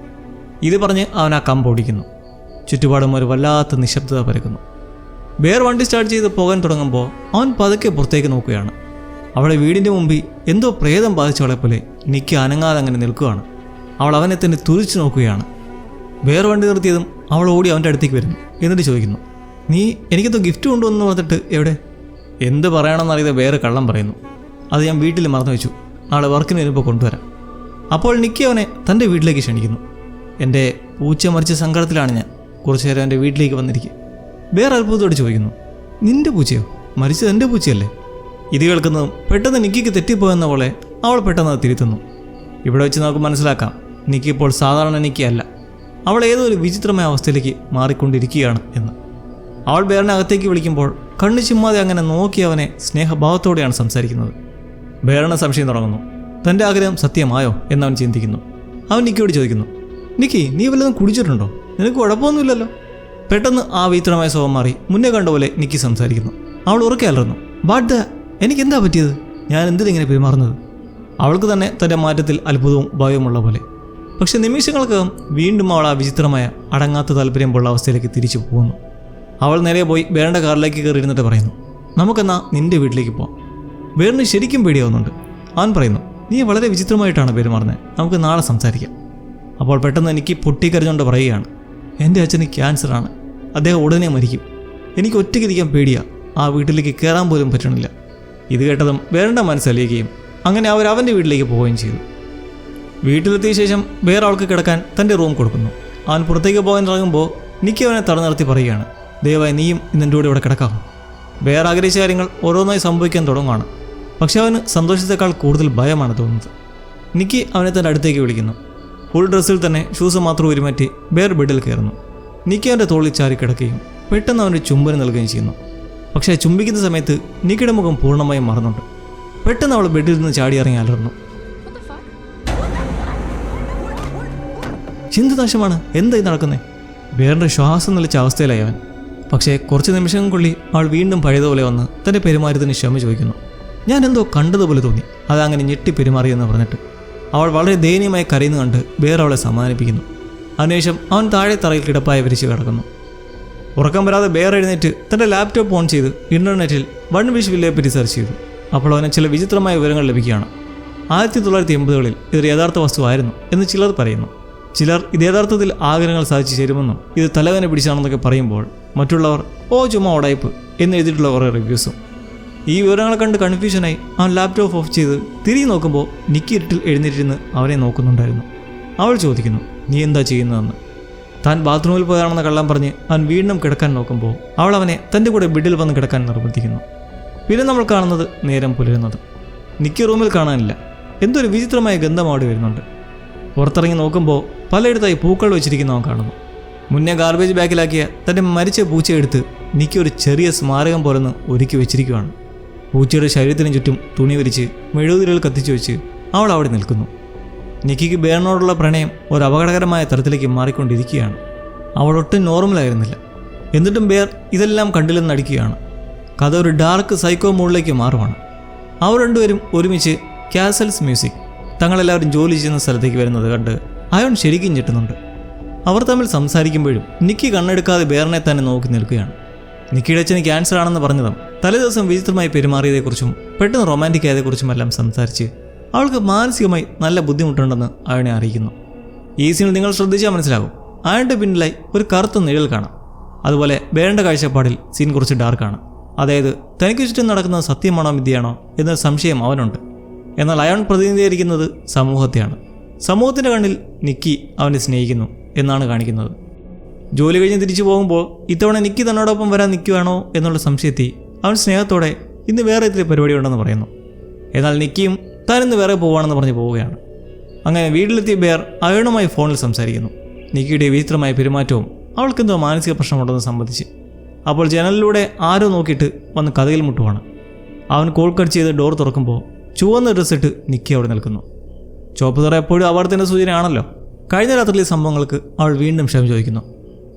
ഇത് പറഞ്ഞ് അവൻ ആ കമ്പ് ഓടിക്കുന്നു. ചുറ്റുപാടും ഒരു വല്ലാത്ത നിശബ്ദത പരക്കുന്നു. ബെയർ വണ്ടി സ്റ്റാർട്ട് ചെയ്ത് പോകാൻ തുടങ്ങുമ്പോൾ അവൻ പതുക്കെ പുറത്തേക്ക് നോക്കുകയാണ്. അവളെ വീടിൻ്റെ മുമ്പിൽ എന്തോ പ്രേതം ബാധിച്ചവളെ പോലെ നിക്കി അനങ്ങാതെ അങ്ങനെ നിൽക്കുകയാണ്. അവൾ അവനെ തന്നെ തുറിച്ചു നോക്കുകയാണ്. ബെയർ വണ്ടി നിർത്തിയതും അവൾ ഓടി അവൻ്റെ അടുത്തേക്ക് വരുന്നു. എന്നിട്ട് ചോദിക്കുന്നു, നീ എനിക്കെന്തോ ഗിഫ്റ്റ് കൊണ്ടുവന്ന് പറഞ്ഞിട്ട് എവിടെ? എന്ത് പറയണമെന്നറിയാതെ ബെയർ കള്ളം പറയുന്നു. അത് ഞാൻ വീട്ടിൽ മറന്നു വെച്ചു, നാളെ വർക്കിന് വരുമ്പോൾ കൊണ്ടുവരാം. അപ്പോൾ നിക്കി അവനെ തൻ്റെ വീട്ടിലേക്ക് ക്ഷണിക്കുന്നു. എൻ്റെ പൂച്ച മരിച്ച സങ്കടത്തിലാണ് ഞാൻ, കുറച്ചു നേരം എൻ്റെ വീട്ടിലേക്ക് വന്നിരിക്കുക. ബെയർ അത്ഭുതത്തോട് ചോദിക്കുന്നു, നിന്റെ പൂച്ചയോ? മരിച്ചത് എൻ്റെ പൂച്ചയല്ലേ? ഇത് കേൾക്കുന്നതും പെട്ടെന്ന് നിക്കിക്ക് തെറ്റിപ്പോയെന്ന പോലെ അവൾ പെട്ടെന്ന് തിരുത്തുന്നു. ഇവിടെ വെച്ച് നമുക്ക് മനസ്സിലാക്കാം, നിക്കി ഇപ്പോൾ സാധാരണ നിക്കി അല്ല, അവൾ ഏതോ ഒരു വിചിത്രമായ അവസ്ഥയിലേക്ക് മാറിക്കൊണ്ടിരിക്കുകയാണ് എന്ന്. അവൾ ബേറിനെ അകത്തേക്ക് വിളിക്കുമ്പോൾ കണ്ണു ചിമ്മാതെ അങ്ങനെ നോക്കി അവനെ സ്നേഹഭാവത്തോടെയാണ് സംസാരിക്കുന്നത്. ബേറിന് സംശയം തുടങ്ങുന്നു. തൻ്റെ ആഗ്രഹം സത്യമായോ എന്നവൻ ചിന്തിക്കുന്നു. അവൻ നിക്കിയോട് ചോദിക്കുന്നു, നിക്കി, നീ വല്ലതും കുടിച്ചിട്ടുണ്ടോ? നിനക്ക് കുഴപ്പമൊന്നുമില്ലല്ലോ. പെട്ടെന്ന് ആ വിചിത്രമായ സ്വഭാവം മാറി മുന്നേ കണ്ട പോലെ നിക്കി സംസാരിക്കുന്നു. അവൾ ഉറക്കെ അലറുന്നു. ബാഡ്, എനിക്കെന്താ പറ്റിയത്? ഞാൻ എന്തിനിങ്ങനെ പെരുമാറുന്നത്? അവൾക്ക് തന്നെ തൻ്റെ മാറ്റത്തിൽ അത്ഭുതവും ഭയവുമുള്ള പോലെ. പക്ഷെ നിമിഷങ്ങൾക്കകം വീണ്ടും അവൾ ആ വിചിത്രമായ അടങ്ങാത്ത താല്പര്യമുള്ള അവസ്ഥയിലേക്ക് തിരിച്ചു പോകുന്നു. അവൾ നേരെ പോയി ബേറിൻ്റെ കാറിലേക്ക് കയറി ഇരുന്നിട്ട് പറയുന്നു, നമുക്കെന്നാ നിൻ്റെ വീട്ടിലേക്ക് പോവാം. ബേറിന് ശരിക്കും പേടിയാവുന്നുണ്ട്. അവൻ പറയുന്നു, നീ വളരെ വിചിത്രമായിട്ടാണ് പെരുമാറുന്നത്, നമുക്ക് നാളെ സംസാരിക്കാം. അപ്പോൾ പെട്ടെന്ന് എനിക്ക് പൊട്ടിക്കരഞ്ഞുകൊണ്ട് പറയുകയാണ്, എൻ്റെ അച്ഛന് ക്യാൻസറാണ്, അദ്ദേഹം ഉടനെ മരിക്കും. എനിക്ക് ഒറ്റയ്ക്കിരിക്കാൻ പേടിയാണ്, ആ വീട്ടിലേക്ക് കയറാൻ പോലും പറ്റണില്ല. ഇത് കേട്ടതും ബേറിൻ്റെ മനസ്സലിയുകയും അങ്ങനെ അവർ അവൻ്റെ വീട്ടിലേക്ക് പോവുകയും ചെയ്തു. വീട്ടിലെത്തിയ ശേഷം വേറെ ആൾക്ക് കിടക്കാൻ തൻ്റെ റൂം കൊടുക്കുന്നു. അവൻ പുറത്തേക്ക് പോകാൻ ഇറങ്ങുമ്പോൾ നിക്കി അവനെ തടഞ്ഞു നിർത്തി പറയുകയാണ്, ദയവായി നീയും ഇന്നെൻ്റെ കൂടെ ഇവിടെ കിടക്കാം. വേറെ ആഗ്രഹിച്ച കാര്യങ്ങൾ ഓരോന്നായി സംഭവിക്കാൻ തുടങ്ങുകയാണ്. പക്ഷെ അവന് സന്തോഷത്തെക്കാൾ കൂടുതൽ ഭയമാണ് തോന്നുന്നത്. നിക്കി അവനെ തൻ്റെ അടുത്തേക്ക് വിളിക്കുന്നു. ഫുൾ ഡ്രസ്സിൽ തന്നെ ഷൂസ് മാത്രം ഉരുമാറ്റി ബേർ ബെഡിൽ കയറുന്നു. നിക്കി അവൻ്റെ തോളിൽ ചാരി കിടക്കുകയും പെട്ടെന്ന് അവൻ്റെ ചുംബനം നൽകുകയും ചെയ്യുന്നു. പക്ഷേ ചുംബിക്കുന്ന സമയത്ത് നിക്കിയുടെ മുഖം പൂർണ്ണമായും മറന്നുണ്ട്. പെട്ടെന്ന് അവൾ ബെഡിൽ നിന്ന് ചാടി ഇറങ്ങി അലർന്നു. ചിന്തനാശമാണ്, എന്തായി നടക്കുന്നേ? ബേറിൻ്റെ ശ്വാസം നിലച്ച അവസ്ഥയിലായി അവൻ. പക്ഷേ കുറച്ച് നിമിഷങ്ങൾക്കുള്ളിൽ അവൾ വീണ്ടും പഴയതുപോലെ വന്ന് തൻ്റെ പെരുമാറ്റത്തിന് ക്ഷമ ചോദിക്കുന്നു. ഞാൻ എന്തോ കണ്ടതുപോലെ തോന്നി, അതങ്ങനെ ഞെട്ടി പെരുമാറിയെന്ന് പറഞ്ഞിട്ട് അവൾ വളരെ ദയനീയമായി കരയുന്നു കണ്ട് ബേർ അവളെ സമാധാനിപ്പിക്കുന്നു. അതിനുശേഷം അവൻ താഴെ തറയിൽ കിടപ്പായ വിരിച്ച് കിടക്കുന്നു. ഉറക്കം വരാതെ ബേർ എഴുന്നേറ്റ് തൻ്റെ ലാപ്ടോപ്പ് ഓൺ ചെയ്ത് ഇൻ്റർനെറ്റിൽ വൺ വിഷ് വില്ലയെപ്പറ്റി സെർച്ച് ചെയ്തു. അപ്പോൾ അവന് ചില വിചിത്രമായ വിവരങ്ങൾ ലഭിക്കുകയാണ്. 1980-കളിൽ ഇതൊരു യഥാർത്ഥ വസ്തുവായിരുന്നു എന്ന് ചിലർ പറയുന്നു. ചിലർ ഇത് യഥാർത്ഥത്തിൽ ആഗ്രഹങ്ങൾ സാധിച്ചു ചേരുമെന്നും ഇത് തലവേന പിടിച്ചാണെന്നൊക്കെ പറയുമ്പോൾ മറ്റുള്ളവർ ചുമ്മാ ഉടായ്പ് എന്ന് എഴുതിയിട്ടുള്ള കുറേ റിവ്യൂസും. ഈ വിവരങ്ങളെ കണ്ട് കൺഫ്യൂഷനായി അവൻ ലാപ്ടോപ്പ് ഓഫ് ചെയ്ത് തിരികെ നോക്കുമ്പോൾ നിക്കി ഇരുട്ടിൽ എഴുന്നേറ്റിരുന്ന് അവനെ നോക്കുന്നുണ്ടായിരുന്നു. അവൾ ചോദിക്കുന്നു, നീ എന്താ ചെയ്യുന്നതെന്ന്. താൻ ബാത്റൂമിൽ പോയാണെന്ന കള്ളം പറഞ്ഞ് അവൻ വീണ്ടും കിടക്കാൻ നോക്കുമ്പോൾ അവൾ അവനെ തൻ്റെ കൂടെ ബെഡിൽ വന്ന് കിടക്കാൻ നിർബന്ധിക്കുന്നു. പിന്നെ നമ്മൾ കാണുന്നത് നേരം പുലരുന്നത്. നിക്കി റൂമിൽ കാണാനില്ല. എന്തൊരു വിചിത്രമായ ഗന്ധം അവിടെ വരുന്നുണ്ട്. പുറത്തിറങ്ങി നോക്കുമ്പോൾ പലയിടത്തായി പൂക്കൾ വെച്ചിരിക്കുന്നവൻ കാണുന്നു. മുന്നേ ഗാർബേജ് ബാഗിലാക്കിയ തൻ്റെ മരിച്ച പൂച്ചയെടുത്ത് നിക്കി ഒരു ചെറിയ സ്മാരകം പോലൊന്ന് ഒരുക്കി വെച്ചിരിക്കുകയാണ്. പൂച്ചയുടെ ശരീരത്തിന് ചുറ്റും തുണി വിരിച്ച് മെഴുകുതിരികൾ കത്തിച്ചു വെച്ച് അവൾ അവിടെ നിൽക്കുന്നു. നിക്കിക്ക് ബേറിനോടുള്ള പ്രണയം ഒരു അപകടകരമായ തരത്തിലേക്ക് മാറിക്കൊണ്ടിരിക്കുകയാണ്. അവൾ ഒട്ടും നോർമലായിരുന്നില്ല. എന്നിട്ടും ബേർ ഇതെല്ലാം കണ്ടില്ലെന്ന് നടിക്കുകയാണ്. കഥ ഒരു ഡാർക്ക് സൈക്കോ മൂഡിലേക്ക് മാറുവാണ്. അവർ രണ്ടുപേരും ഒരുമിച്ച് കാസൽസ് മ്യൂസിക് തങ്ങളെല്ലാവരും ജോലി ചെയ്യുന്ന സ്ഥലത്തേക്ക് വരുന്നത് കണ്ട് അയോൺ ശരിക്കും ഞെട്ടുന്നുണ്ട്. അവർ തമ്മിൽ സംസാരിക്കുമ്പോഴും നിക്കി കണ്ണെടുക്കാതെ ബേറിനെ തന്നെ നോക്കി നിൽക്കുകയാണ്. നിക്കിയുടെ അച്ഛന് ക്യാൻസർ ആണെന്ന് പറഞ്ഞതും തലേദിവസം വിചിത്രമായി പെരുമാറിയതേക്കുറിച്ചും പെട്ടെന്ന് റൊമാൻറ്റിക് ആയതേക്കുറിച്ചുമെല്ലാം സംസാരിച്ച് അവൾക്ക് മാനസികമായി നല്ല ബുദ്ധിമുട്ടുണ്ടെന്ന് അയനെ അറിയിക്കുന്നു. ഈ സീനിൽ നിങ്ങൾ ശ്രദ്ധിച്ചാൽ മനസ്സിലാകും, അയണിൻ്റെ പിന്നിലായി ഒരു കറുത്ത നിഴൽ കാണാം. അതുപോലെ ബേറിൻ്റെ കാഴ്ചപ്പാടിൽ സീൻ കുറച്ച് ഡാർക്കാണ്. അതായത് തനിക്ക് ചുറ്റും നടക്കുന്നത് സത്യമാണോ മിഥ്യയാണോ എന്ന സംശയം അവനുണ്ട്. എന്നാൽ അയാൾ പ്രതിനിധീകരിക്കുന്നത് സമൂഹത്തെയാണ്. സമൂഹത്തിൻ്റെ കണ്ണിൽ നിക്കി അവനെ സ്നേഹിക്കുന്നു എന്നാണ് കാണിക്കുന്നത്. ജോലി കഴിഞ്ഞ് തിരിച്ചു പോകുമ്പോൾ ഇത്തവണ നിക്കി തന്നോടൊപ്പം വരാൻ നിൽക്കുകയാണോ എന്നുള്ള സംശയത്തിൽ അവൻ സ്നേഹത്തോടെ ഇന്ന് വേറെ ഇത്തിരി പരിപാടി ഉണ്ടെന്ന് പറയുന്നു. എന്നാൽ നിക്കിയും താനിന്ന് വേറെ പോവുകയാണെന്ന് പറഞ്ഞ് പോവുകയാണ്. അങ്ങനെ വീട്ടിലെത്തിയ ബേർ അയണുമായി ഫോണിൽ സംസാരിക്കുന്നു. നിക്കിയുടെ വിചിത്രമായ പെരുമാറ്റവും അവൾക്കെന്തോ മാനസിക പ്രശ്നമുണ്ടെന്ന് സംബന്ധിച്ച്. അപ്പോൾ ജനലിലൂടെ ആരോ നോക്കിയിട്ട് വന്ന് കഥയിൽ മുട്ടുവാണ്. അവൻ കോൾ കട്ട് ചെയ്ത് ഡോർ തുറക്കുമ്പോൾ ചുവന്ന ഡ്രസ്സിട്ട് നിക്കി അവിടെ നിൽക്കുന്നു. ചുവപ്പ് നിറ എപ്പോഴും അപകടത്തിൻ്റെ സൂചനയാണല്ലോ. കഴിഞ്ഞ രാത്രിയിലെ സംഭവങ്ങൾക്ക് അവൾ വീണ്ടും ക്ഷമ ചോദിക്കുന്നു.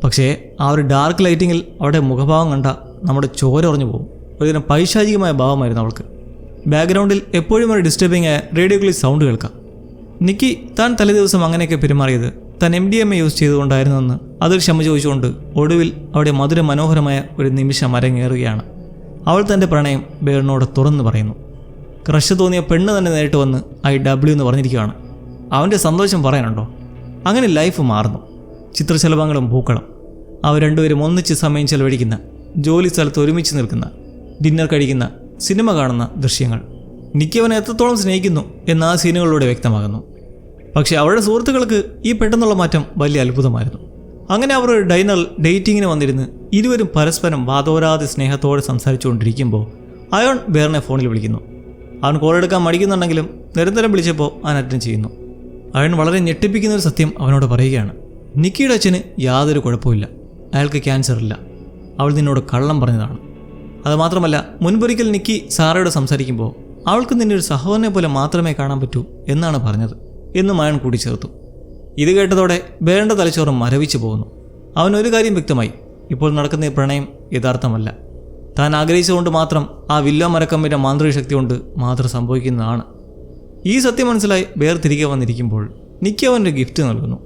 പക്ഷേ ആ ഒരു ഡാർക്ക് ലൈറ്റിങ്ങിൽ അവളുടെ മുഖഭാവം കണ്ട നമ്മുടെ ചോര ഉറഞ്ഞു പോകും. ഒരുതരം പൈശാചികമായ ഭാവമായിരുന്നു അവൾക്ക്. ബാക്ക്ഗ്രൗണ്ടിൽ എപ്പോഴും ഒരു ഡിസ്റ്റർബിംഗ് ആയ റേഡിയോകളിൽ സൗണ്ട് കേൾക്കാം. നിക്കി താൻ തലേദിവസം അങ്ങനെയൊക്കെ പെരുമാറിയത് താൻ MDMA യൂസ് ചെയ്തുകൊണ്ടായിരുന്നെന്ന് അതിൽ ക്ഷമ ചോദിച്ചുകൊണ്ട് ഒടുവിൽ അവിടെ മധുര മനോഹരമായ ഒരു നിമിഷം അരങ്ങേറുകയാണ്. അവൾ തൻ്റെ പ്രണയം ബേറിനോട് തുറന്നു പറയുന്നു. ക്രഷ് തോന്നിയ പെണ്ണ് തന്നെ നേരിട്ട് വന്ന് IW എന്ന് പറഞ്ഞിരിക്കുകയാണ്. അവൻ്റെ സന്തോഷം പറയാനുണ്ടോ? അങ്ങനെ ലൈഫ് മാറുന്നു. ചിത്രശലഭങ്ങളും പൂക്കളും. അവർ രണ്ടുപേരും ഒന്നിച്ച് സമയം ചെലവഴിക്കുന്ന, ജോലി സ്ഥലത്ത് ഒരുമിച്ച് നിൽക്കുന്ന, ഡിന്നർ കഴിക്കുന്ന, സിനിമ കാണുന്ന ദൃശ്യങ്ങൾ നിക്കി അവനെ എത്രത്തോളം സ്നേഹിക്കുന്നു എന്ന് ആ സീനുകളിലൂടെ വ്യക്തമാകുന്നു. പക്ഷേ അവരുടെ സുഹൃത്തുക്കൾക്ക് ഈ പെട്ടെന്നുള്ള മാറ്റം വലിയ അത്ഭുതമായിരുന്നു. അങ്ങനെ അവർ ഒരു ഡൈനറിൽ ഡേറ്റിങ്ങിന് വന്നിരുന്ന് ഇരുവരും പരസ്പരം വാതോരാതെ സ്നേഹത്തോടെ സംസാരിച്ചുകൊണ്ടിരിക്കുമ്പോൾ അയോൺ ബെയറിനെ ഫോണിൽ വിളിക്കുന്നു. അവൻ കോളെടുക്കാൻ മടിക്കുന്നുണ്ടെങ്കിലും നിരന്തരം വിളിച്ചപ്പോൾ അവൻ അറ്റൻഡ് ചെയ്യുന്നു. അയോൺ വളരെ ഞെട്ടിപ്പിക്കുന്ന ഒരു സത്യം അവനോട് പറയുകയാണ്. നിക്കിയുടെ അച്ഛന് യാതൊരു കുഴപ്പമില്ല, അയാൾക്ക് ക്യാൻസർ ഇല്ല, അവൾ നിന്നോട് കള്ളം പറഞ്ഞതാണ്. അതുമാത്രമല്ല, മുൻപൊരിക്കൽ നിക്കി സാറയോട് സംസാരിക്കുമ്പോൾ അവൾക്ക് നിന്നെ ഒരു സഹോദരനെ പോലെ മാത്രമേ കാണാൻ പറ്റൂ എന്നാണ് പറഞ്ഞത് എന്നും അയാൾ കൂട്ടിച്ചേർത്തു. ഇത് കേട്ടതോടെ ബെയറിൻ്റെ തലച്ചോറ് മരവിച്ചു പോകുന്നു. അവനൊരു കാര്യം വ്യക്തമായി, ഇപ്പോൾ നടക്കുന്ന ഈ പ്രണയം യഥാർത്ഥമല്ല. താൻ ആഗ്രഹിച്ചുകൊണ്ട് മാത്രം ആ വില്ലോ മരക്കമ്പിൻ്റെ മാന്ത്രിക ശക്തി കൊണ്ട് മാത്രം സംഭവിക്കുന്നതാണ്. ഈ സത്യം മനസ്സിലായി ബെയർ തിരികെ വന്നിരിക്കുമ്പോൾ നിക്കി അവനൊരു ഗിഫ്റ്റ് നൽകുന്നു,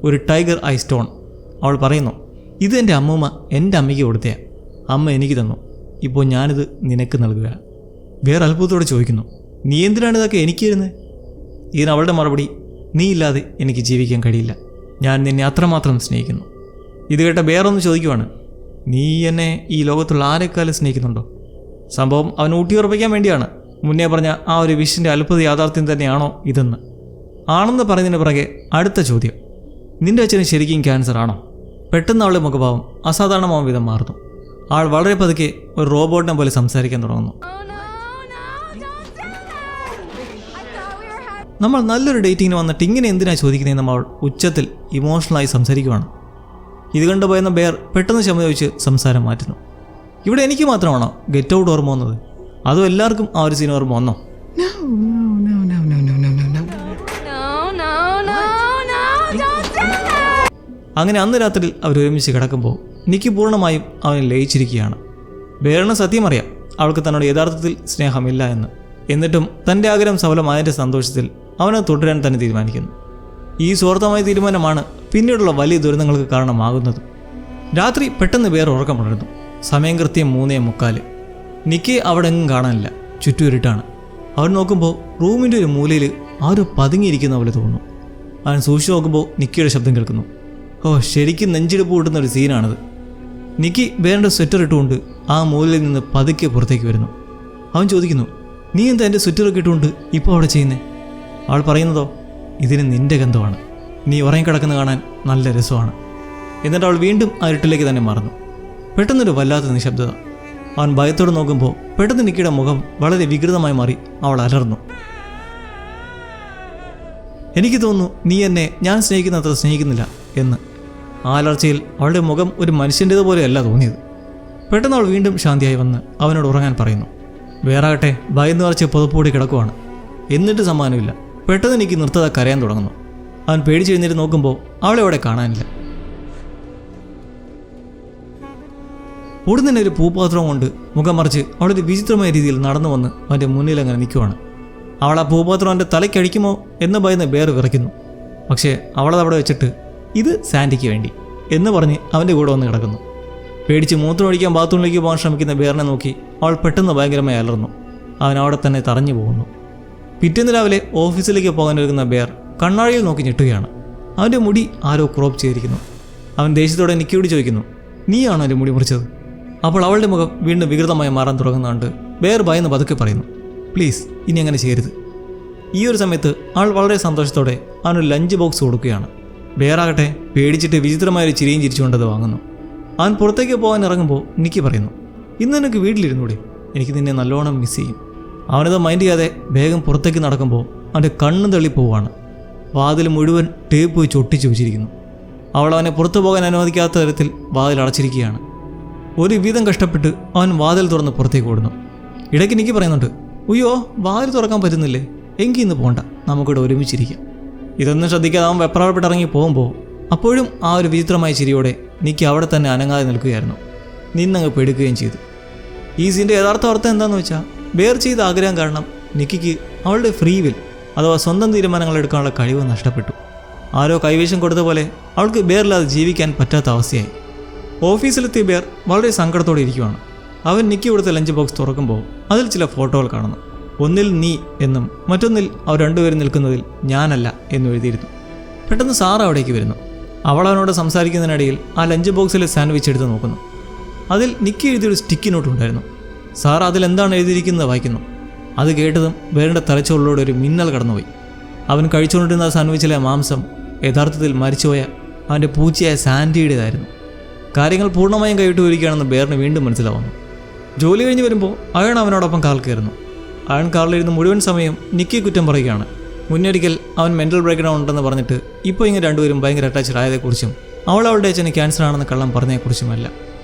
ഒരു ടൈഗർ ഐ സ്റ്റോൺ. അവൾ പറയുന്നു, ഇത് എൻ്റെ അമ്മൂമ്മ എൻ്റെ അമ്മയ്ക്ക് കൊടുത്തയാ, അമ്മ എനിക്ക് തന്നു, ഇപ്പോൾ ഞാനിത് നിനക്ക് നൽകുക. ബെയർ അത്ഭുതത്തോടെ ചോദിക്കുന്നു, നീ എന്തിനാണ് ഇതൊക്കെ എനിക്ക് തരുന്നത്? ഇതിന് അവളുടെ മറുപടി, നീ ഇല്ലാതെ എനിക്ക് ജീവിക്കാൻ കഴിയില്ല, ഞാൻ നിന്നെ അത്രമാത്രം സ്നേഹിക്കുന്നു. ഇത് കേട്ട ബെയർ ഒന്ന് ചോദിക്കുവാണ്, നീ എന്നെ ഈ ലോകത്തുള്ള ആരെക്കാലം സ്നേഹിക്കുന്നുണ്ടോ? സംഭവം അവൻ ഊട്ടിയുറപ്പിക്കാൻ വേണ്ടിയാണ് മുന്നേ പറഞ്ഞ ആ ഒരു വിഷിൻ്റെ അത്ഭുത യാഥാർത്ഥ്യം തന്നെയാണോ ഇതെന്ന്. ആണെന്ന് പറയുന്നതിന് പിറകെ അടുത്ത ചോദ്യം, നിന്റെ അച്ഛന് ശരിക്കും ക്യാൻസർ ആണോ? പെട്ടെന്ന് അവളുടെ മുഖഭാവം അസാധാരണമാവും വിധം മാറുന്നു. ആൾ വളരെ പതുക്കെ ഒരു റോബോട്ടിനെ പോലെ സംസാരിക്കാൻ തുടങ്ങുന്നു. നമ്മൾ നല്ലൊരു ഡേറ്റിങ്ങിന് വന്നിട്ട് ഇങ്ങനെ എന്തിനാ ചോദിക്കുന്നതെന്ന് നമ്മൾ ഉച്ചത്തിൽ ഇമോഷണലായി സംസാരിക്കുവാണ്. ഇത് കണ്ടുപോയെന്ന ബെയർ പെട്ടെന്ന് ക്ഷമ ചോദിച്ച് സംസാരം മാറ്റുന്നു. ഇവിടെ എനിക്ക് മാത്രമാണോ ഗെറ്റ് ഔട്ട് ഓർമ്മ വന്നത്? അതോ എല്ലാവർക്കും ആ ഒരു സീൻ ഓർമ്മ വന്നോ? അങ്ങനെ അന്ന് രാത്രി അവർ ഒരുമിച്ച് കിടക്കുമ്പോൾ നിക്കി പൂർണ്ണമായും അവനെ ലയിച്ചിരിക്കുകയാണ്. ബെയറിന് സത്യം അറിയാം, അവൾക്ക് തന്നോട് യഥാർത്ഥത്തിൽ സ്നേഹമില്ല എന്ന്. എന്നിട്ടും തൻ്റെ ആഗ്രഹം സഫലമായതിൻ്റെ സന്തോഷത്തിൽ അവനെ തുടരാൻ തന്നെ തീരുമാനിക്കുന്നു. ഈ സ്വാർത്ഥമായ തീരുമാനമാണ് പിന്നീടുള്ള വലിയ ദുരന്തങ്ങൾക്ക് കാരണമാകുന്നത്. രാത്രി പെട്ടെന്ന് ബെയർ ഉറക്കമുണരുന്നു. സമയം കൃത്യം 3:45. നിക്കിയെ അവിടെ എങ്ങും കാണാനില്ല, ചുറ്റും ഇരുട്ടാണ്. അവൻ നോക്കുമ്പോൾ റൂമിൻ്റെ ഒരു മൂലയിൽ ആരോ പതുങ്ങിയിരിക്കുന്ന പോലെ തോന്നുന്നു. അവൻ സൂക്ഷിച്ചു നോക്കുമ്പോൾ നിക്കിയുടെ ശബ്ദം കേൾക്കുന്നു. ഓ, ശരിക്കും നെഞ്ചിടിപ്പ് കൂട്ടുന്ന ഒരു സീനാണിത്. നിക്കി ബെയറിൻ്റെ സ്വെറ്റർ ഇട്ടുകൊണ്ട് ആ മൂലയിൽ നിന്ന് പതുക്കെ പുറത്തേക്ക് വരുന്നു. അവൻ ചോദിക്കുന്നു, നീ എന്താ എൻ്റെ സ്വെറ്ററൊക്കെ ഇട്ടുകൊണ്ട് ഇപ്പോൾ അവിടെ ചെയ്യുന്നേ? അവൾ പറയുന്നതോ, ഇതിന് നിൻ്റെ ഗന്ധമാണ്, നീ ഉറങ്ങിക്കിടക്കുന്ന കാണാൻ നല്ല രസമാണ്. എന്നിട്ട് അവൾ വീണ്ടും ആ ഇരുട്ടിലേക്ക് തന്നെ മറന്നു. പെട്ടെന്നൊരു വല്ലാത്ത നിശബ്ദത. അവൻ ഭയത്തോടെ നോക്കുമ്പോൾ പെട്ടെന്ന് നിക്കിയുടെ മുഖം വളരെ വികൃതമായി മാറി. അവൾ അലർന്നു. എനിക്ക് തോന്നുന്നു നീ എന്നെ ഞാൻ സ്നേഹിക്കുന്നത്ര സ്നേഹിക്കുന്നില്ല എന്ന്. ആ അലർച്ചയിൽ അവളുടെ മുഖം ഒരു മനുഷ്യൻ്റേതുപോലെയല്ല തോന്നിയത്. പെട്ടെന്ന് അവൾ വീണ്ടും ശാന്തിയായി വന്ന് അവനോട് ഉറങ്ങാൻ പറയുന്നു. വേറാകട്ടെ ഭയന്ന് നിറച്ച് പുതപ്പൂടി കിടക്കുവാണ്. എന്നിട്ട് സമ്മാനമില്ല. പെട്ടെന്ന് എനിക്ക് നിർത്തത കരയാൻ തുടങ്ങുന്നു. അവൻ പേടിച്ച് എഴുന്നേറ്റ് നോക്കുമ്പോൾ അവളെ അവിടെ കാണാനില്ല. ഉടൻ തന്നെ ഒരു പൂപാത്രം കൊണ്ട് മുഖം മറിച്ച് അവളൊരു വിചിത്രമായ രീതിയിൽ നടന്നു വന്ന് അവൻ്റെ മുന്നിൽ അങ്ങനെ നിൽക്കുവാണ്. അവൾ ആ പൂപാത്രം അവൻ്റെ തലയ്ക്കടിക്കുമോ എന്ന് ഭയന്ന് ബെയർ വിറയ്ക്കുന്നു. പക്ഷേ അവളതവിടെ വെച്ചിട്ട് ഇത് സാൻഡിക്ക് വേണ്ടി എന്ന് പറഞ്ഞ് അവൻ്റെ കൂടെ വന്ന് കിടക്കുന്നു. പേടിച്ച് മൂത്രമൊഴിക്കാൻ ബാത്റൂമിലേക്ക് പോകാൻ ശ്രമിക്കുന്ന ബെയറിനെ നോക്കി അവൾ പെട്ടെന്ന് ഭയങ്കരമായി അലർന്നു. അവൻ അവിടെ തന്നെ തറഞ്ഞു പോകുന്നു. പിറ്റേന്ന് രാവിലെ ഓഫീസിലേക്ക് പോകാനൊരുങ്ങുന്ന ബെയർ കണ്ണാടിയിൽ നോക്കി ഞെട്ടുകയാണ്. അവൻ്റെ മുടി ആരോ ക്രോപ്പ് ചെയ്തിരിക്കുന്നു. അവൻ ദേഷ്യത്തോടെ നിക്കിയോട് ചോദിക്കുന്നു, നീയാണോ എൻ്റെ മുടി മുറിച്ചത്? അപ്പോൾ അവളുടെ മുഖം വീണ്ടും വികൃതമായി മാറാൻ തുടങ്ങുന്നുണ്ട്. ബെയർ ഭയന്ന് പതുക്കെ പറയുന്നു, പ്ലീസ് ഇനി അങ്ങനെ ചെയ്യരുത്. ഈ ഒരു സമയത്ത് ആൾ വളരെ സന്തോഷത്തോടെ അവനൊരു ലഞ്ച് ബോക്സ് കൊടുക്കുകയാണ്. ബെയർ ആകട്ടെ പേടിച്ചിട്ട് വിചിത്രമായൊരു ചിരിയും ചിരിച്ചുകൊണ്ടത് വാങ്ങുന്നു. അവൻ പുറത്തേക്ക് പോകാൻ ഇറങ്ങുമ്പോൾ നിക്കി പറയുന്നു, ഇന്ന് നിനക്ക് വീട്ടിലിരുന്നൂടെ? എനിക്ക് നിന്നെ നല്ലോണം മിസ് ചെയ്യും. അവനത് മൈൻഡ് ചെയ്യാതെ വേഗം പുറത്തേക്ക് നടക്കുമ്പോൾ അവൻ്റെ കണ്ണ് തള്ളിപ്പോവാണ്. വാതിൽ മുഴുവൻ ടേപ്പ് വെച്ച് ഒട്ടിച്ചു വെച്ചിരിക്കുന്നു. അവൾ അവനെ പുറത്തു പോകാൻ അനുവദിക്കാത്ത തരത്തിൽ വാതിൽ അടച്ചിരിക്കുകയാണ്. ഒരു വിധം കഷ്ടപ്പെട്ട് അവൻ വാതിൽ തുറന്ന് പുറത്തേക്ക് ഓടുന്നു. ഇടയ്ക്ക് നിക്കി പറയുന്നുണ്ട്, ഉയ്യോ വാതിൽ തുറക്കാൻ പറ്റുന്നില്ലേ, എങ്കിൽ ഇന്ന് പോകണ്ട, നമുക്കിവിടെ ഒരുമിച്ചിരിക്കാം. ഇതൊന്നും ശ്രദ്ധിക്കാതെ അവൻ വെപ്രാളപ്പെട്ടിറങ്ങി പോകുമ്പോൾ അപ്പോഴും ആ ഒരു വിചിത്രമായ ചിരിയോടെ നിക്കി അവിടെ തന്നെ അനങ്ങാതെ നിൽക്കുകയായിരുന്നു. നിന്നങ്ങ് പെടുക്കുകയും ചെയ്തു. ഈ സീൻ്റെ യഥാർത്ഥ അർത്ഥം എന്താണെന്ന് വെച്ചാൽ, ബെയർ ചെയ്ത ആഗ്രഹം കാരണം നിക്കിക്ക് അവളുടെ ഫ്രീ വിൽ അഥവാ സ്വന്തം തീരുമാനങ്ങൾ എടുക്കാനുള്ള കഴിവ് നഷ്ടപ്പെട്ടു. ആരോ കൈവശം കൊടുത്ത പോലെ അവൾക്ക് ബെയറില്ലാതെ ജീവിക്കാൻ പറ്റാത്ത അവസ്ഥയായി. ഓഫീസിലെത്തിയ ബെയർ വളരെ സങ്കടത്തോടെ ഇരിക്കുവാണ്. അവൻ നിക്കി കൊടുത്ത ലഞ്ച് ബോക്സ് തുറക്കുമ്പോൾ അതിൽ ചില ഫോട്ടോകൾ കാണുന്നു. ഒന്നിൽ നീ എന്നും മറ്റൊന്നിൽ അവർ രണ്ടുപേരും നിൽക്കുന്നതിൽ ഞാനല്ല എന്നും എഴുതിയിരുന്നു. പെട്ടെന്ന് സാറ അവിടേക്ക് വരുന്നു. അവൾ അവനോട് സംസാരിക്കുന്നതിനിടയിൽ ആ ലഞ്ച് ബോക്സിലെ സാൻഡ്വിച്ച് എടുത്ത് നോക്കുന്നു. അതിൽ നിക്കി എഴുതിയൊരു സ്റ്റിക്കി നോട്ട് ഉണ്ടായിരുന്നു. സാർ അതിലെന്താണ് എഴുതിയിരിക്കുന്നത് വായിക്കുന്നു. അത് കേട്ടതും ബെയറിൻ്റെ തലച്ചോറിലൂടെ ഒരു മിന്നൽ കടന്നുപോയി. അവൻ കഴിച്ചുകൊണ്ടിരുന്ന സാൻഡ്വിച്ചിലെ മാംസം യഥാർത്ഥത്തിൽ മരിച്ചുപോയ അവൻ്റെ പൂച്ചയായ സാൻഡിയുടേതായിരുന്നു. കാര്യങ്ങൾ പൂർണ്ണമായും കൈവിട്ട് വരികയാണെന്ന് ബെയറിന് വീണ്ടും മനസ്സിലാവുന്നു. ജോലി കഴിഞ്ഞ് വരുമ്പോൾ അയൺ അവനോടൊപ്പം കാറിൽ കയറുന്നു. അയൺ കാറിലിരുന്ന് മുഴുവൻ സമയം നിക്കി കുറ്റം പറയുകയാണ്. മുന്നൊരിക്കൽ അവൻ മെൻ്റൽ ബ്രേക്ക് ഡൗൺ ഉണ്ടെന്ന് പറഞ്ഞിട്ട് ഇപ്പോൾ ഇങ്ങനെ രണ്ടുപേരും ഭയങ്കര അറ്റാച്ച്ഡ് ആയതെക്കുറിച്ചും അവളുടെ അച്ഛന് ക്യാൻസർ ആണെന്ന് കള്ളം പറഞ്ഞതിനെക്കുറിച്ചുമല്ല.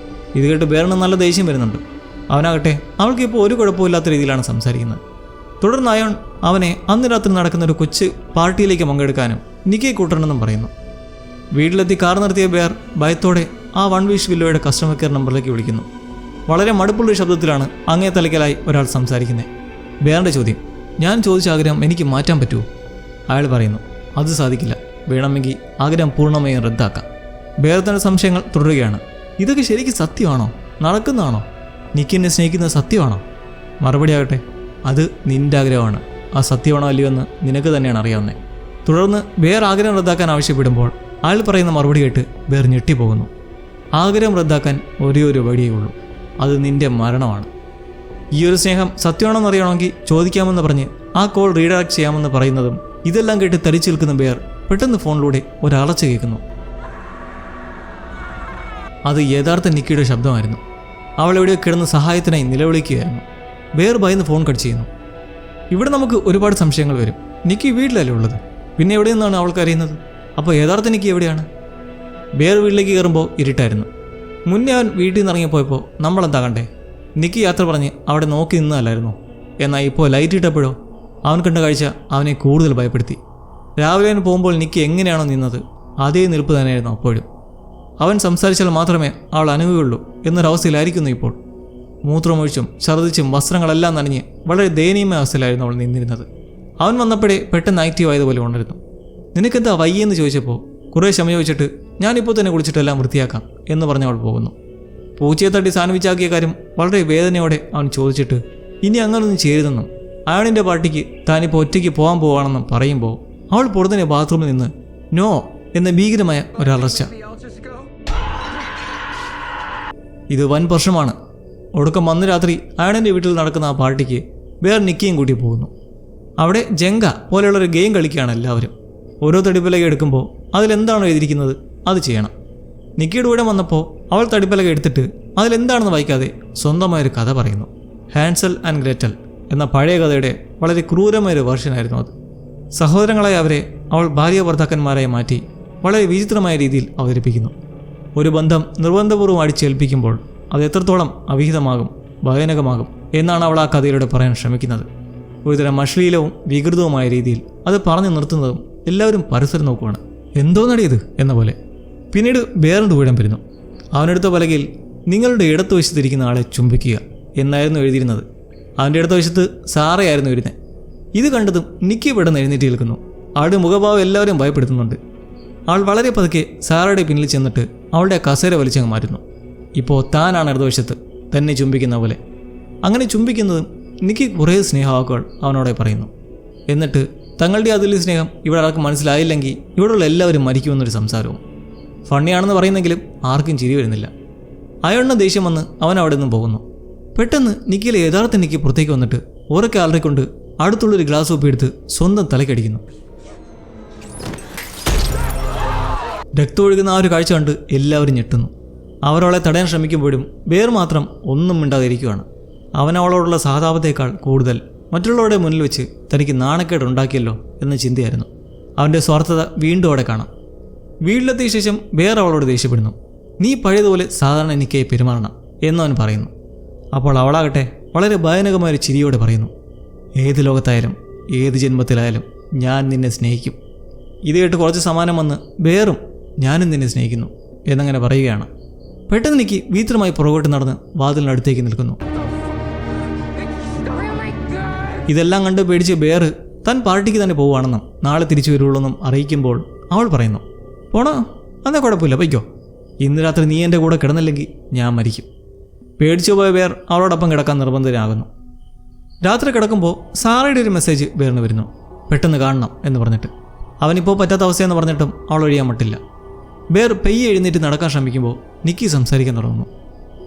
ഇത് കേട്ട് ബെയറിന് നല്ല ദേഷ്യം വരുന്നുണ്ട്. അവനാകട്ടെ അവൾക്ക് ഇപ്പോൾ ഒരു കുഴപ്പമില്ലാത്ത രീതിയിലാണ് സംസാരിക്കുന്നത്. തുടർന്ന് അയൺ അവനെ അന്ന് രാത്രി നടക്കുന്ന ഒരു കൊച്ചു പാർട്ടിയിലേക്ക് പങ്കെടുക്കാനും നിക്കിയെ കൂട്ടണമെന്നും പറയുന്നു. വീട്ടിലെത്തി കാർ നിർത്തിയ ബെയർ ഭയത്തോടെ ആ വൺ വിഷ് വില്ലോയുടെ കസ്റ്റമർ കെയർ നമ്പറിലേക്ക് വിളിക്കുന്നു. വളരെ മടുപ്പുള്ളൊരു ശബ്ദത്തിലാണ് അങ്ങേ തലയ്ക്കലായി ഒരാൾ സംസാരിക്കുന്നത്. ബെയറിൻ്റെ ചോദ്യം, ഞാൻ ചോദിച്ച ആഗ്രഹം എനിക്ക് മാറ്റാൻ പറ്റുമോ? അയാൾ പറയുന്നു, അത് സാധിക്കില്ല, വേണമെങ്കിൽ ആഗ്രഹം പൂർണ്ണമായും റദ്ദാക്കാം. ബെയർ തൻ്റെ സംശയങ്ങൾ തുടരുകയാണ്. ഇതൊക്കെ ശരിക്കും സത്യമാണോ? നടക്കുന്നതാണോ? നിക്കിനെ സ്നേഹിക്കുന്നത് സത്യമാണോ? മറുപടി ആകട്ടെ, അത് നിൻ്റെ ആഗ്രഹമാണ്. ആ സത്യമാണോ അല്ലയോ എന്ന് നിനക്ക് തന്നെയാണ് അറിയാവുന്നത്. തുടർന്ന് ബെയർ ആഗ്രഹം റദ്ദാക്കാൻ ആവശ്യപ്പെടുമ്പോൾ അയാൾ പറയുന്ന മറുപടി കേട്ട് ബെയർ ഞെട്ടിപ്പോകുന്നു. ആഗ്രഹം റദ്ദാക്കാൻ ഒരേ ഒരു വഴിയേ ഉള്ളൂ, അത് നിൻ്റെ മരണമാണ്. ഈ ഒരു സ്നേഹം സത്യമാണെന്ന് അറിയണമെങ്കിൽ ചോദിക്കാമെന്ന് പറഞ്ഞ് ആ കോൾ റീഡയറക്ട് ചെയ്യാമെന്ന് പറയുന്നതും ഇതെല്ലാം കേട്ട് തരിച്ചു നിൽക്കുന്ന ബെയർ പെട്ടെന്ന് ഫോണിലൂടെ ഒരളച്ച കേൾക്കുന്നു. അത് യഥാർത്ഥ നിക്കിയുടെ ശബ്ദമായിരുന്നു. അവളെവിടെയോ കിടന്ന് സഹായത്തിനായി നിലവിളിക്കുകയായിരുന്നു. ബെയർ ഭയന്ന് ഫോൺ കട്ട് ചെയ്യുന്നു. ഇവിടെ നമുക്ക് ഒരുപാട് സംശയങ്ങൾ വരും. നിക്കി വീട്ടിലല്ലേ ഉള്ളത്, പിന്നെ എവിടെ നിന്നാണ് അവൾക്ക് അറിയുന്നത്? അപ്പോൾ യഥാർത്ഥ നിക്കി എവിടെയാണ്? ബെയർ വീട്ടിലേക്ക് കയറുമ്പോൾ ഇരുട്ടായിരുന്നു. മുന്നേ അവൻ വീട്ടിൽ നിന്ന് ഇറങ്ങിപ്പോയപ്പോൾ നമ്മളെന്താ കണ്ടേ? നിക്കി യാത്ര പറഞ്ഞ് അവിടെ നോക്കി നിന്നല്ലായിരുന്നു. എന്നാൽ ഇപ്പോൾ ലൈറ്റ് ഇട്ടപ്പോഴോ അവൻ കണ്ട കാഴ്ച അവനെ കൂടുതൽ ഭയപ്പെടുത്തി. രാവിലെ അവൻ പോകുമ്പോൾ നിക്കി എങ്ങനെയാണോ നിന്നത് അതേ നിൽപ്പ് തന്നെയായിരുന്നു അപ്പോഴും. അവൻ സംസാരിച്ചാൽ മാത്രമേ അവൾ അനുഭവമുള്ളൂ എന്നൊരവസ്ഥയിലായിരിക്കുന്നു ഇപ്പോൾ. മൂത്രമൊഴിച്ചും ഛർദ്ദിച്ചും വസ്ത്രങ്ങളെല്ലാം നനഞ്ഞ് വളരെ ദയനീയമായ അവസ്ഥയിലായിരുന്നു അവൾ നിന്നിരുന്നത്. അവൻ വന്നപ്പോഴേ പെട്ടെന്ന് ആക്റ്റീവ് ആയതുപോലെ ഉണരുന്നു. നിനക്കെന്താ വയ്യെന്ന് ചോദിച്ചപ്പോൾ കുറേ ക്ഷമ ചോദിച്ചിട്ട് ഞാനിപ്പോൾ തന്നെ കുളിച്ചിട്ടെല്ലാം വൃത്തിയാക്കാം എന്ന് പറഞ്ഞ് അവൾ പോകുന്നു. പൂച്ചയെ തട്ടി സാൻഡ്വിച്ചാക്കിയ കാര്യം വളരെ വേദനയോടെ അവൻ ചോദിച്ചിട്ട് ഇനി അങ്ങനൊന്നും ചെയ്യരുതെന്നും അയാളിൻ്റെ പാർട്ടിക്ക് താനിപ്പോൾ ഒറ്റയ്ക്ക് പോകാൻ പോവാണെന്നും പറയുമ്പോൾ അവൾ പൊടുന്നനെ ബാത്റൂമിൽ നിന്ന് നോ എന്ന ഭീകരമായ ഒരലർച്ച. ഇത് വൻ പ്രശ്നമാണ്. ഒടുക്കം അന്ന് രാത്രി അയാളിൻ്റെ വീട്ടിൽ നടക്കുന്ന ആ പാർട്ടിക്ക് വേറെ നിക്കിയും കൂട്ടി പോകുന്നു. അവിടെ ജങ്ക പോലെയുള്ളൊരു ഗെയിം കളിക്കുകയാണ് എല്ലാവരും. ഓരോ തടിപ്പലക എടുക്കുമ്പോൾ അതിലെന്താണോ എഴുതിയിരിക്കുന്നത് അത് ചെയ്യണം. നിക്കിയുടെ കൂടെ വന്നപ്പോൾ അവൾ തടിപ്പലക എടുത്തിട്ട് അതിലെന്താണെന്ന് വായിക്കാതെ സ്വന്തമായൊരു കഥ പറയുന്നു. ഹാൻസൽ ആൻഡ് ഗ്രേറ്റൽ എന്ന പഴയ കഥയുടെ വളരെ ക്രൂരമായൊരു വേർഷനായിരുന്നു അത്. സഹോദരങ്ങളായ അവരെ അവൾ ഭാര്യ ഭർത്താക്കന്മാരായി മാറ്റി വളരെ വിചിത്രമായ രീതിയിൽ അവതരിപ്പിക്കുന്നു. ഒരു ബന്ധം നിർബന്ധപൂർവ്വം അടിച്ചേൽപ്പിക്കുമ്പോൾ അത് എത്രത്തോളം അവിഹിതമാകും, ഭയാനകമാകും എന്നാണ് അവൾ ആ കഥയിലൂടെ പറയാൻ ശ്രമിക്കുന്നത്. ഒരുതരം അശ്ലീലവും വികൃതവുമായ രീതിയിൽ അത് പറഞ്ഞു നിർത്തുന്നതും എല്ലാവരും പരസ്പരം നോക്കുവാണ്. എന്തോ നടിയത് എന്ന പോലെ. പിന്നീട് ബെയറിൻ്റെ ഊഴം വരുന്നു. അവനെടുത്ത പലകയിൽ നിങ്ങളുടെ ഇടത്തുവശത്തിരിക്കുന്ന ആളെ ചുംബിക്കുക എന്നായിരുന്നു എഴുതിയിരുന്നത്. അവൻ്റെ ഇടത്തുവശത്ത് സാറയായിരുന്നു എഴുതുന്നത്. ഇത് കണ്ടതും നിക്കി പെട്ടെന്ന് എഴുന്നേറ്റ് നിൽക്കുന്നു. ആളുടെ മുഖഭാവം എല്ലാവരും ഭയപ്പെടുത്തുന്നുണ്ട്. അവൾ വളരെ പതുക്കെ സാറയുടെ പിന്നിൽ ചെന്നിട്ട് അവളുടെ കസേര വലിച്ചങ്ങ് മാറ്റുന്നു. ഇപ്പോൾ താനാണ് ഇടതുവശത്ത് തന്നെ ചുംബിക്കുന്ന പോലെ. അങ്ങനെ ചുംബിക്കുന്നതും നിക്കി കുറേ സ്നേഹവാക്കുകൾ അവനോടെ പറയുന്നു. എന്നിട്ട് തങ്ങളുടെ അതിലെ സ്നേഹം ഇവിടെ ആർക്കും മനസ്സിലായില്ലെങ്കിൽ ഇവിടെയുള്ള എല്ലാവരും മരിക്കുമെന്നൊരു സംസാരവും. ഫണ്ണിയാണെന്ന് പറയുന്നെങ്കിലും ആർക്കും ചിരി വരുന്നില്ല. അയാളുടെ ദേഷ്യം വന്ന് അവൻ അവിടെ നിന്നും പോകുന്നു. പെട്ടെന്ന് നിക്കിയിലെ യഥാർത്ഥ നിക്കി പുറത്തേക്ക് വന്നിട്ട് ഉറക്കെ അലറിക്കൊണ്ട് അടുത്തുള്ളൊരു ഗ്ലാസ് ഉപ്പ് എടുത്ത് സ്വന്തം തലക്കടിക്കുന്നു. രക്തം ഒഴുകുന്ന ആ ഒരു കാഴ്ച കണ്ട് എല്ലാവരും ഞെട്ടുന്നു. അവരവളെ തടയാൻ ശ്രമിക്കുമ്പോഴും ബെയർ മാത്രം ഒന്നും മിണ്ടാതിരിക്കുകയാണ്. അവൻ അവളോടുള്ള സഹതാപത്തേക്കാൾ കൂടുതൽ മറ്റുള്ളവരുടെ മുന്നിൽ വെച്ച് തനിക്ക് നാണക്കേട് ഉണ്ടാക്കിയല്ലോ എന്ന ചിന്തയായിരുന്നു. അവൻ്റെ സ്വാർത്ഥത വീണ്ടും അവിടെ കാണാം. വീട്ടിലെത്തിയ ശേഷം ബെയർ അവളോട് ദേഷ്യപ്പെടുന്നു. നീ പഴയതുപോലെ സാധാരണ എനിക്കായി പെരുമാറണം എന്നവൻ പറയുന്നു. അപ്പോൾ അവളാകട്ടെ വളരെ ഭയാനകമായൊരു ചിരിയോടെ പറയുന്നു, ഏത് ലോകത്തായാലും ഏത് ജന്മത്തിലായാലും ഞാൻ നിന്നെ സ്നേഹിക്കും. ഇത് കേട്ട് കുറച്ച് സമാനം വന്ന് ബെയറും ഞാനും നിന്നെ സ്നേഹിക്കുന്നു എന്നങ്ങനെ പറയുകയാണ്. പെട്ടെന്ന് നിക്കി വീത്രമായി പുറകോട്ട് നടന്ന് വാതിലിനടുത്തേക്ക് നിൽക്കുന്നു. ഇതെല്ലാം കണ്ട് പേടിച്ച് ബെയർ താൻ പാർട്ടിക്ക് തന്നെ പോവുകയാണെന്നും നാളെ തിരിച്ചു വരുള്ളൂന്നും അറിയിക്കുമ്പോൾ അവൾ പറയുന്നു, പോണോ, അതാ കുഴപ്പമില്ല, പൊയ്ക്കോ. ഇന്ന് രാത്രി നീ എൻ്റെ കൂടെ കിടന്നില്ലെങ്കിൽ ഞാൻ മരിക്കും. പേടിച്ചു പോയ ബെയർ അവളോടൊപ്പം കിടക്കാൻ നിർബന്ധിതനാകുന്നു. രാത്രി കിടക്കുമ്പോൾ സാറയുടെ ഒരു മെസ്സേജ് ബെയറിന് വരുന്നു, പെട്ടെന്ന് കാണണം എന്ന് പറഞ്ഞിട്ട്. അവനിപ്പോൾ പറ്റാത്ത അവസ്ഥയെന്ന് പറഞ്ഞിട്ടും അവൾ ഒഴിയാൻ പറ്റില്ല. ബെയർ പെയ്യെ എഴുന്നേറ്റ് നടക്കാൻ ശ്രമിക്കുമ്പോൾ നിക്കി സംസാരിക്കാൻ തുടങ്ങുന്നു.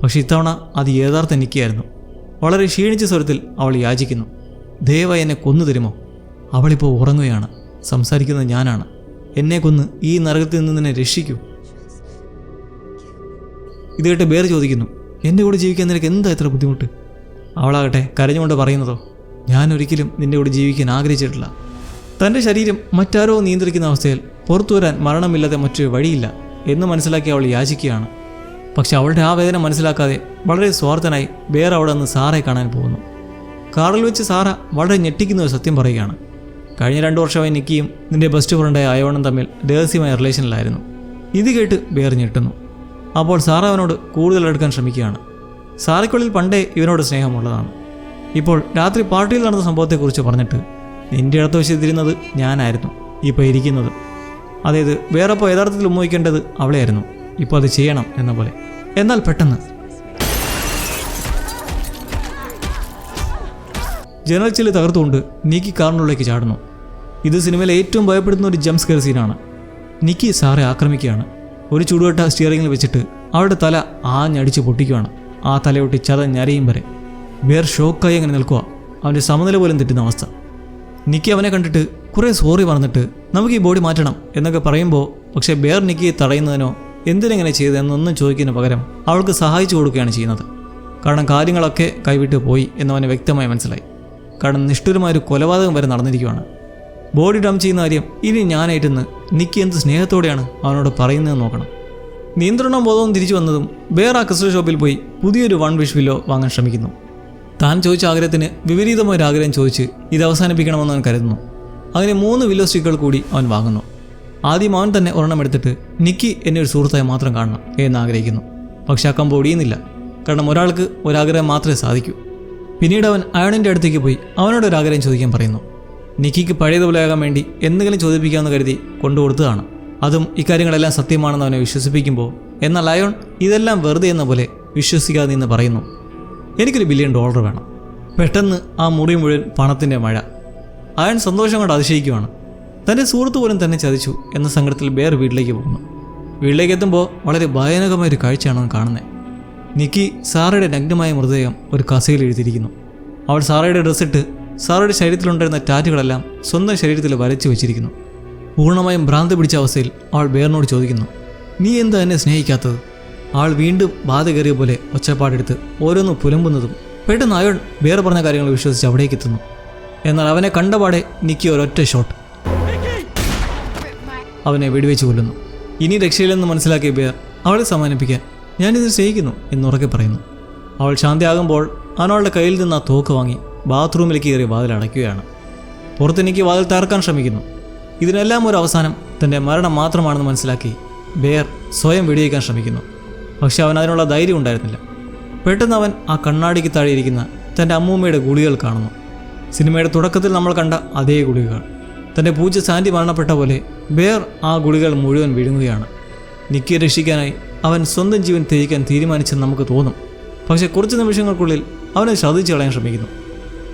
പക്ഷെ ഇത്തവണ അത് യഥാർത്ഥ നിക്കിയായിരുന്നു. വളരെ ക്ഷീണിച്ച സ്വരത്തിൽ അവൾ യാചിക്കുന്നു, ദയവായി എന്നെ കൊന്നു തരുമോ? അവളിപ്പോൾ ഉറങ്ങുകയാണ്, സംസാരിക്കുന്നത് ഞാനാണ്. എന്നെ കൊന്ന് ഈ നരകത്തിൽ നിന്ന് നിന്നെ രക്ഷിക്കൂ. ഇത് കേട്ട് ബേർ ചോദിക്കുന്നു, എൻ്റെ കൂടെ ജീവിക്കാൻ നിനക്ക് എന്താ ഇത്ര ബുദ്ധിമുട്ട്? അവളാകട്ടെ കരഞ്ഞുകൊണ്ട് പറയുന്നതോ, ഞാൻ ഒരിക്കലും നിൻ്റെ കൂടെ ജീവിക്കാൻ ആഗ്രഹിച്ചിട്ടില്ല. തൻ്റെ ശരീരം മറ്റാരോ നിയന്ത്രിക്കുന്ന അവസ്ഥയിൽ പുറത്തു വരാൻ മരണമില്ലാതെ മറ്റൊരു വഴിയില്ല എന്ന് മനസ്സിലാക്കി അവൾ യാചിക്കുകയാണ്. പക്ഷെ അവളുടെ ആ വേദന മനസ്സിലാക്കാതെ വളരെ സ്വാർത്ഥനായി ബേർ അവിടെ നിന്ന് സാറയെ കാണാൻ പോകുന്നു. കാറിൽ വെച്ച് സാറ വളരെ ഞെട്ടിക്കുന്ന ഒരു സത്യം പറയുകയാണ്. കഴിഞ്ഞ 2 വർഷമായി നിക്കിയും നിന്റെ ബെസ്റ്റ് ഫ്രണ്ടായ അയോണും തമ്മിൽ രഹസ്യമായ റിലേഷനിലായിരുന്നു. ഇത് കേട്ട് ബേർ ഞെട്ടുന്നു. അപ്പോൾ സാറ അവനോട് കൂടുതൽ അടുക്കാൻ ശ്രമിക്കുകയാണ്. സാറയ്ക്കുള്ളിൽ പണ്ടേ ഇവനോട് സ്നേഹമുള്ളതാണ്. ഇപ്പോൾ രാത്രി പാർട്ടിയിൽ നടന്ന സംഭവത്തെക്കുറിച്ച് പറഞ്ഞിട്ട്, നിന്റെ അടുത്ത് വെച്ചിരുന്നത് ഞാനായിരുന്നു ഇപ്പോൾ ഇരിക്കുന്നത്. അതായത് വേറെപ്പോൾ യഥാർത്ഥത്തിൽ ഉമ്മയിക്കേണ്ടത് അവളെയായിരുന്നു, ഇപ്പോൾ അത് ചെയ്യണം എന്ന പോലെ. എന്നാൽ പെട്ടെന്ന് ജനറൽ ചില്ല് തകർത്തുകൊണ്ട് നിക്കി കാറിനുള്ളിലേക്ക് ചാടുന്നു. ഇത് സിനിമയിലെ ഏറ്റവും ഭയപ്പെടുന്ന ഒരു ജംപ് സ്കെയർ സീനാണ്. നിക്കി സാറെ ആക്രമിക്കുകയാണ്. ഒരു ചൂടുവെട്ട സ്റ്റിയറിംഗിൽ വെച്ചിട്ട് അവളുടെ തല ആഞ്ഞടിച്ച് പൊട്ടിക്കുകയാണ്. ആ തലയൊട്ടി ചതഞ്ഞരയും വരെ. ബേർ ഷോക്കായി അങ്ങനെ നിൽക്കുക. അവൻ്റെ സമനില പോലും തെറ്റുന്ന അവസ്ഥ. നിക്കി അവനെ കണ്ടിട്ട് കുറേ സോറി പറഞ്ഞിട്ട് നമുക്ക് ഈ ബോഡി മാറ്റണം എന്നൊക്കെ പറയുമ്പോൾ, പക്ഷേ ബേർ നിക്കിയെ തടയുന്നതിനോ എന്തിനെങ്ങനെ ചെയ്തതെന്നൊന്നും ചോദിക്കുന്നതിന് പകരം അവൾക്ക് സഹായിച്ചു കൊടുക്കുകയാണ് ചെയ്യുന്നത്. കാരണം കാര്യങ്ങളൊക്കെ കൈവിട്ട് പോയി എന്നവന് വ്യക്തമായി മനസ്സിലായി. കാരണം നിഷ്ഠുരമായൊരു കൊലപാതകം വരെ നടന്നിരിക്കുകയാണ്. ബോഡി ഡംപ് ചെയ്യുന്ന കാര്യം ഇനി ഞാനായിട്ടെന്ന് നിക്കി എന്ത് സ്നേഹത്തോടെയാണ് അവനോട് പറയുന്നതെന്ന് നോക്കണം. നിയന്ത്രണം ബോധവും തിരിച്ചു വന്നതും ബേർ ആ ക്രിസ്റ്റൽ ഷോപ്പിൽ പോയി പുതിയൊരു 1 വിഷ് വില്ലോ വാങ്ങാൻ ശ്രമിക്കുന്നു. താൻ ചോദിച്ച ആഗ്രഹത്തിന് വിപരീതമായൊരാഗ്രഹം ചോദിച്ച് ഇത് അവസാനിപ്പിക്കണമെന്ന് അവൻ കരുതുന്നു. അങ്ങനെ 3 വില്ലോ സ്റ്റിക്കുകൾ കൂടി അവൻ വാങ്ങുന്നു. ആദ്യം അവൻ തന്നെ ഒരെണ്ണം എടുത്തിട്ട് നിക്കി എന്നെ ഒരു സുഹൃത്തായി മാത്രം കാണണം എന്ന് ആഗ്രഹിക്കുന്നു. പക്ഷെ ആ കമ്പ് ഒടിയുന്നില്ല. കാരണം ഒരാൾക്ക് ഒരാഗ്രഹം മാത്രമേ സാധിക്കൂ. പിന്നീട് അവൻ അയണിൻ്റെ അടുത്തേക്ക് പോയി അവനോടൊരാഗ്രഹം ചോദിക്കാൻ പറയുന്നു. നിക്കിക്ക് പഴയതുപോലെയാകാൻ വേണ്ടി എന്തെങ്കിലും ചോദിപ്പിക്കാമെന്ന് കരുതി കൊണ്ടുകൊടുത്തതാണ്. അതും ഇക്കാര്യങ്ങളെല്ലാം സത്യമാണെന്ന് അവനെ വിശ്വസിപ്പിക്കുമ്പോൾ, എന്നാൽ അയോൺ ഇതെല്ലാം വെറുതെ എന്ന പോലെ വിശ്വസിക്കാതെ നിന്ന് പറയുന്നു, എനിക്കൊരു $1 ബില്യൺ വേണം. പെട്ടെന്ന് ആ മുറി മുഴുവൻ പണത്തിൻ്റെ മഴ. അയൺ സന്തോഷം കൊണ്ട് അതിശയിക്കുവാണ്. തൻ്റെ സുഹൃത്ത് പോലും തന്നെ ചതിച്ചു എന്ന സങ്കടത്തിൽ ബേർ വീട്ടിലേക്ക് പോകുന്നു. വീട്ടിലേക്ക് എത്തുമ്പോൾ വളരെ ഭയാനകമായൊരു കാഴ്ചയാണ് അവൻ കാണുന്നത്. നിക്കി സാറയുടെ നഗ്നമായ മൃതദേഹം ഒരു കസയിൽ എഴുതിയിരിക്കുന്നു. അവൾ സാറയുടെ ഡ്രസ്സിട്ട് സാറയുടെ ശരീരത്തിലുണ്ടായിരുന്ന ടാറ്റുകളെല്ലാം സ്വന്തം ശരീരത്തിൽ വരച്ചു വെച്ചിരിക്കുന്നു. പൂർണ്ണമായും ഭ്രാന്ത് പിടിച്ച അവസ്ഥയിൽ അവൾ ബേറിനോട് ചോദിക്കുന്നു, നീ എന്താ എന്നെ സ്നേഹിക്കാത്തത്? അവൾ വീണ്ടും ബാധ കയറിയ പോലെ ഒച്ചപ്പാടെടുത്ത് ഓരോന്ന് പുലമ്പുന്നതും പെട്ടെന്ന് അയാൾ ബേർ പറഞ്ഞ കാര്യങ്ങൾ വിശ്വസിച്ച് അവിടേക്ക് എത്തുന്നു. എന്നാൽ അവനെ കണ്ടപാടെ നിക്കി ഒരൊറ്റ ഷോട്ട് അവനെ വെടിവെച്ച് കൊല്ലുന്നു. ഇനി രക്ഷയില്ലെന്ന് മനസ്സിലാക്കിയ ബേർ അവളെ സമാനിപ്പിക്കാൻ ഞാനിത് സ്നേഹിക്കുന്നു എന്നുറക്കെ പറയുന്നു. അവൾ ശാന്തിയാകുമ്പോൾ അവളുടെ കയ്യിൽ നിന്ന് ആ തോക്ക് വാങ്ങി ബാത്റൂമിലേക്ക് കയറി വാതിൽ അടയ്ക്കുകയാണ്. പുറത്തെനിക്ക് വാതിൽ തകർക്കാൻ ശ്രമിക്കുന്നു. ഇതിനെല്ലാം ഒരു അവസാനം തൻ്റെ മരണം മാത്രമാണെന്ന് മനസ്സിലാക്കി ബേർ സ്വയം വെടിവെക്കാൻ ശ്രമിക്കുന്നു. പക്ഷെ അവൻ അതിനുള്ള ധൈര്യം ഉണ്ടായിരുന്നില്ല. പെട്ടെന്ന് അവൻ ആ കണ്ണാടിക്ക് താഴെ ഇരിക്കുന്ന തൻ്റെ അമ്മൂമ്മയുടെ ഗുളികൾ കാണുന്നു. സിനിമയുടെ തുടക്കത്തിൽ നമ്മൾ കണ്ട അതേ ഗുളികകൾ. തൻ്റെ പൂച്ച സാൻഡി മരണപ്പെട്ട പോലെ ബേർ ആ ഗുളികൾ മുഴുവൻ വിഴുങ്ങുകയാണ്. നിക്കിയെ രക്ഷിക്കാനായി അവൻ സ്വന്തം ജീവൻ ത്യജിക്കാൻ തീരുമാനിച്ചെന്ന് നമുക്ക് തോന്നും. പക്ഷെ കുറച്ച് നിമിഷങ്ങൾക്കുള്ളിൽ അവനെ ശ്രദ്ധിച്ചു കളയാൻ ശ്രമിക്കുന്നു.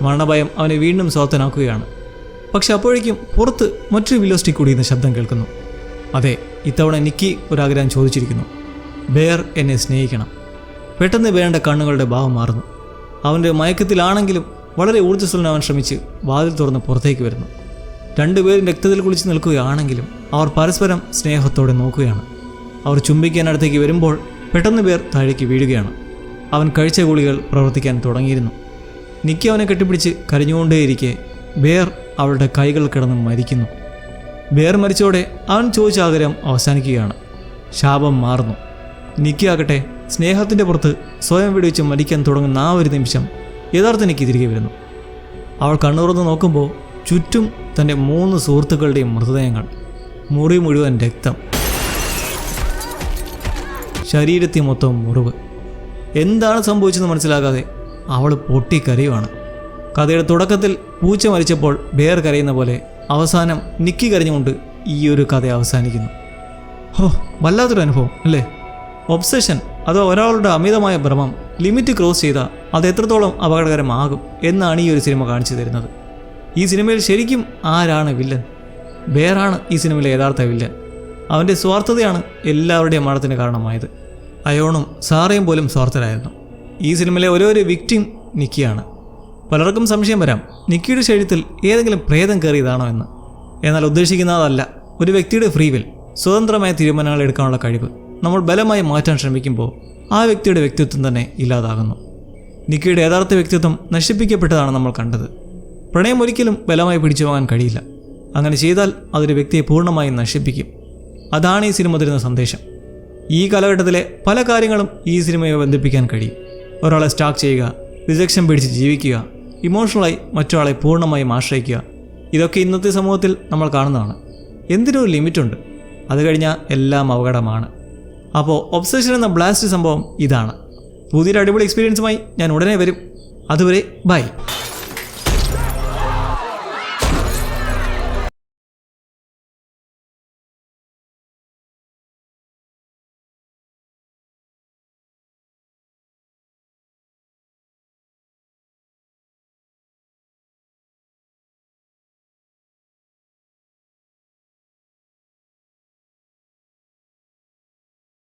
മരണഭയം അവനെ വീണ്ടും സ്വാർത്ഥനാക്കുകയാണ്. പക്ഷെ അപ്പോഴേക്കും പുറത്ത് മറ്റൊരു വില്ലോ സ്റ്റിക്ക് കുടിയുന്ന ശബ്ദം കേൾക്കുന്നു. അതെ, ഇത്തവണ നിക്കി ഒരാഗ്രഹം ചോദിച്ചിരിക്കുന്നു. ബേർ എന്നെ സ്നേഹിക്കണം. പെട്ടെന്ന് ബേറിൻ്റെ കണ്ണുകളുടെ ഭാവം മാറുന്നു. അവൻ്റെ മയക്കത്തിലാണെങ്കിലും വളരെ ഊർജ്ജസ്വലൻ അവൻ ശ്രമിച്ച് വാതിൽ തുറന്ന് പുറത്തേക്ക് വരുന്നു. രണ്ടുപേരും രക്തത്തിൽ കുളിച്ച് നിൽക്കുകയാണെങ്കിലും അവർ പരസ്പരം സ്നേഹത്തോടെ നോക്കുകയാണ്. അവർ ചുംബിക്കാനടുത്തേക്ക് വരുമ്പോൾ പെട്ടെന്ന് ബേർ താഴേക്ക് വീഴുകയാണ്. അവൻ കഴിച്ച ഗുളികൾ പ്രവർത്തിക്കാൻ തുടങ്ങിയിരുന്നു. നിക്കി അവനെ കെട്ടിപ്പിടിച്ച് കരഞ്ഞുകൊണ്ടേയിരിക്കെ ബേർ അവളുടെ കൈകൾ കിടന്ന് മരിക്കുന്നു. ബേർ മരിച്ചോടെ അവൻ ചോദിച്ച ആഗ്രഹം അവസാനിക്കുകയാണ്. ശാപം മാറുന്നു. നിക്കി ആകട്ടെ സ്നേഹത്തിൻ്റെ പുറത്ത് സ്വയം വെടിവെച്ച് മരിക്കാൻ തുടങ്ങുന്ന ആ ഒരു നിമിഷം യഥാർത്ഥ നിക്കി തിരികെ വരുന്നു. അവൾ കണ്ണുറന്ന് നോക്കുമ്പോൾ ചുറ്റും തൻ്റെ 3 സുഹൃത്തുക്കളുടെയും മൃതദേഹങ്ങൾ. മുറി മുഴുവൻ രക്തം, ശരീരത്തിൽ മൊത്തം മുറിവ്. എന്താണ് സംഭവിച്ചതെന്ന് മനസ്സിലാകാതെ അവൾ പൊട്ടിക്കരയുവാണ്. കഥയുടെ തുടക്കത്തിൽ പൂച്ച മരിച്ചപ്പോൾ ബേർ കരയുന്ന പോലെ അവസാനം നിക്കി കരഞ്ഞുകൊണ്ട് ഈ ഒരു കഥ അവസാനിക്കുന്നു. ഹോ, വല്ലാത്തൊരു അനുഭവം അല്ലേ? ഒബ്സഷൻ അഥവാ ഒരാളുടെ അമിതമായ ഭ്രമം ലിമിറ്റ് ക്രോസ് ചെയ്താൽ അത് എത്രത്തോളം അപകടകരമാകും എന്നാണ് ഈ ഒരു സിനിമ കാണിച്ചു തരുന്നത്. ഈ സിനിമയിൽ ശരിക്കും ആരാണ് വില്ലൻ? ബേറാണ് ഈ സിനിമയിലെ യഥാർത്ഥ വില്ലൻ. അവൻ്റെ സ്വാർത്ഥതയാണ് എല്ലാവരുടെയും മരണത്തിന് കാരണമായത്. അയോണും സാറയും പോലും സ്വാർത്ഥരായിരുന്നു. ഈ സിനിമയിലെ ഓരോരു വിക്ടിം നിക്കിയാണ്. പലർക്കും സംശയം വരാം, നിക്കിയുടെ ശരീരത്തിൽ ഏതെങ്കിലും പ്രേതം കയറിയതാണോ എന്ന്. എന്നാൽ ഉദ്ദേശിക്കുന്നതല്ല. ഒരു വ്യക്തിയുടെ ഫ്രീ വിൽ, സ്വതന്ത്രമായ തീരുമാനങ്ങൾ എടുക്കാനുള്ള കഴിവ് നമ്മൾ ബലമായി മാറ്റാൻ ശ്രമിക്കുമ്പോൾ ആ വ്യക്തിയുടെ വ്യക്തിത്വം തന്നെ ഇല്ലാതാകുന്നു. നിക്കിയുടെ യഥാർത്ഥ വ്യക്തിത്വം നശിപ്പിക്കപ്പെട്ടതാണ് നമ്മൾ കണ്ടത്. പ്രണയം ഒരിക്കലും ബലമായി പിടിച്ചു പോകാൻ കഴിയില്ല. അങ്ങനെ ചെയ്താൽ അതൊരു വ്യക്തിയെ പൂർണ്ണമായും നശിപ്പിക്കും. അതാണ് ഈ സിനിമ തരുന്ന സന്ദേശം. ഈ കാലഘട്ടത്തിലെ പല കാര്യങ്ങളും ഈ സിനിമയെ ബന്ധിപ്പിക്കാൻ കഴിയും. ഒരാളെ സ്റ്റാക്ക് ചെയ്യുക, റിജക്ഷൻ പിടിച്ച് ജീവിക്കുക, ഇമോഷണലായി മറ്റൊരാളെ പൂർണ്ണമായും ആശ്രയിക്കുക, ഇതൊക്കെ ഇന്നത്തെ സമൂഹത്തിൽ നമ്മൾ കാണുന്നതാണ്. എന്തിനൊരു ലിമിറ്റുണ്ട്, അത് കഴിഞ്ഞാൽ എല്ലാം അപകടമാണ്. അപ്പോൾ ഒബ്സഷൻ എന്ന ബ്ലാസ്റ്റ് സംഭവം ഇതാണ്. പുതിയൊരു അടിപൊളി എക്സ്പീരിയൻസുമായി ഞാൻ ഉടനെ വരും. അതുവരെ ബൈ.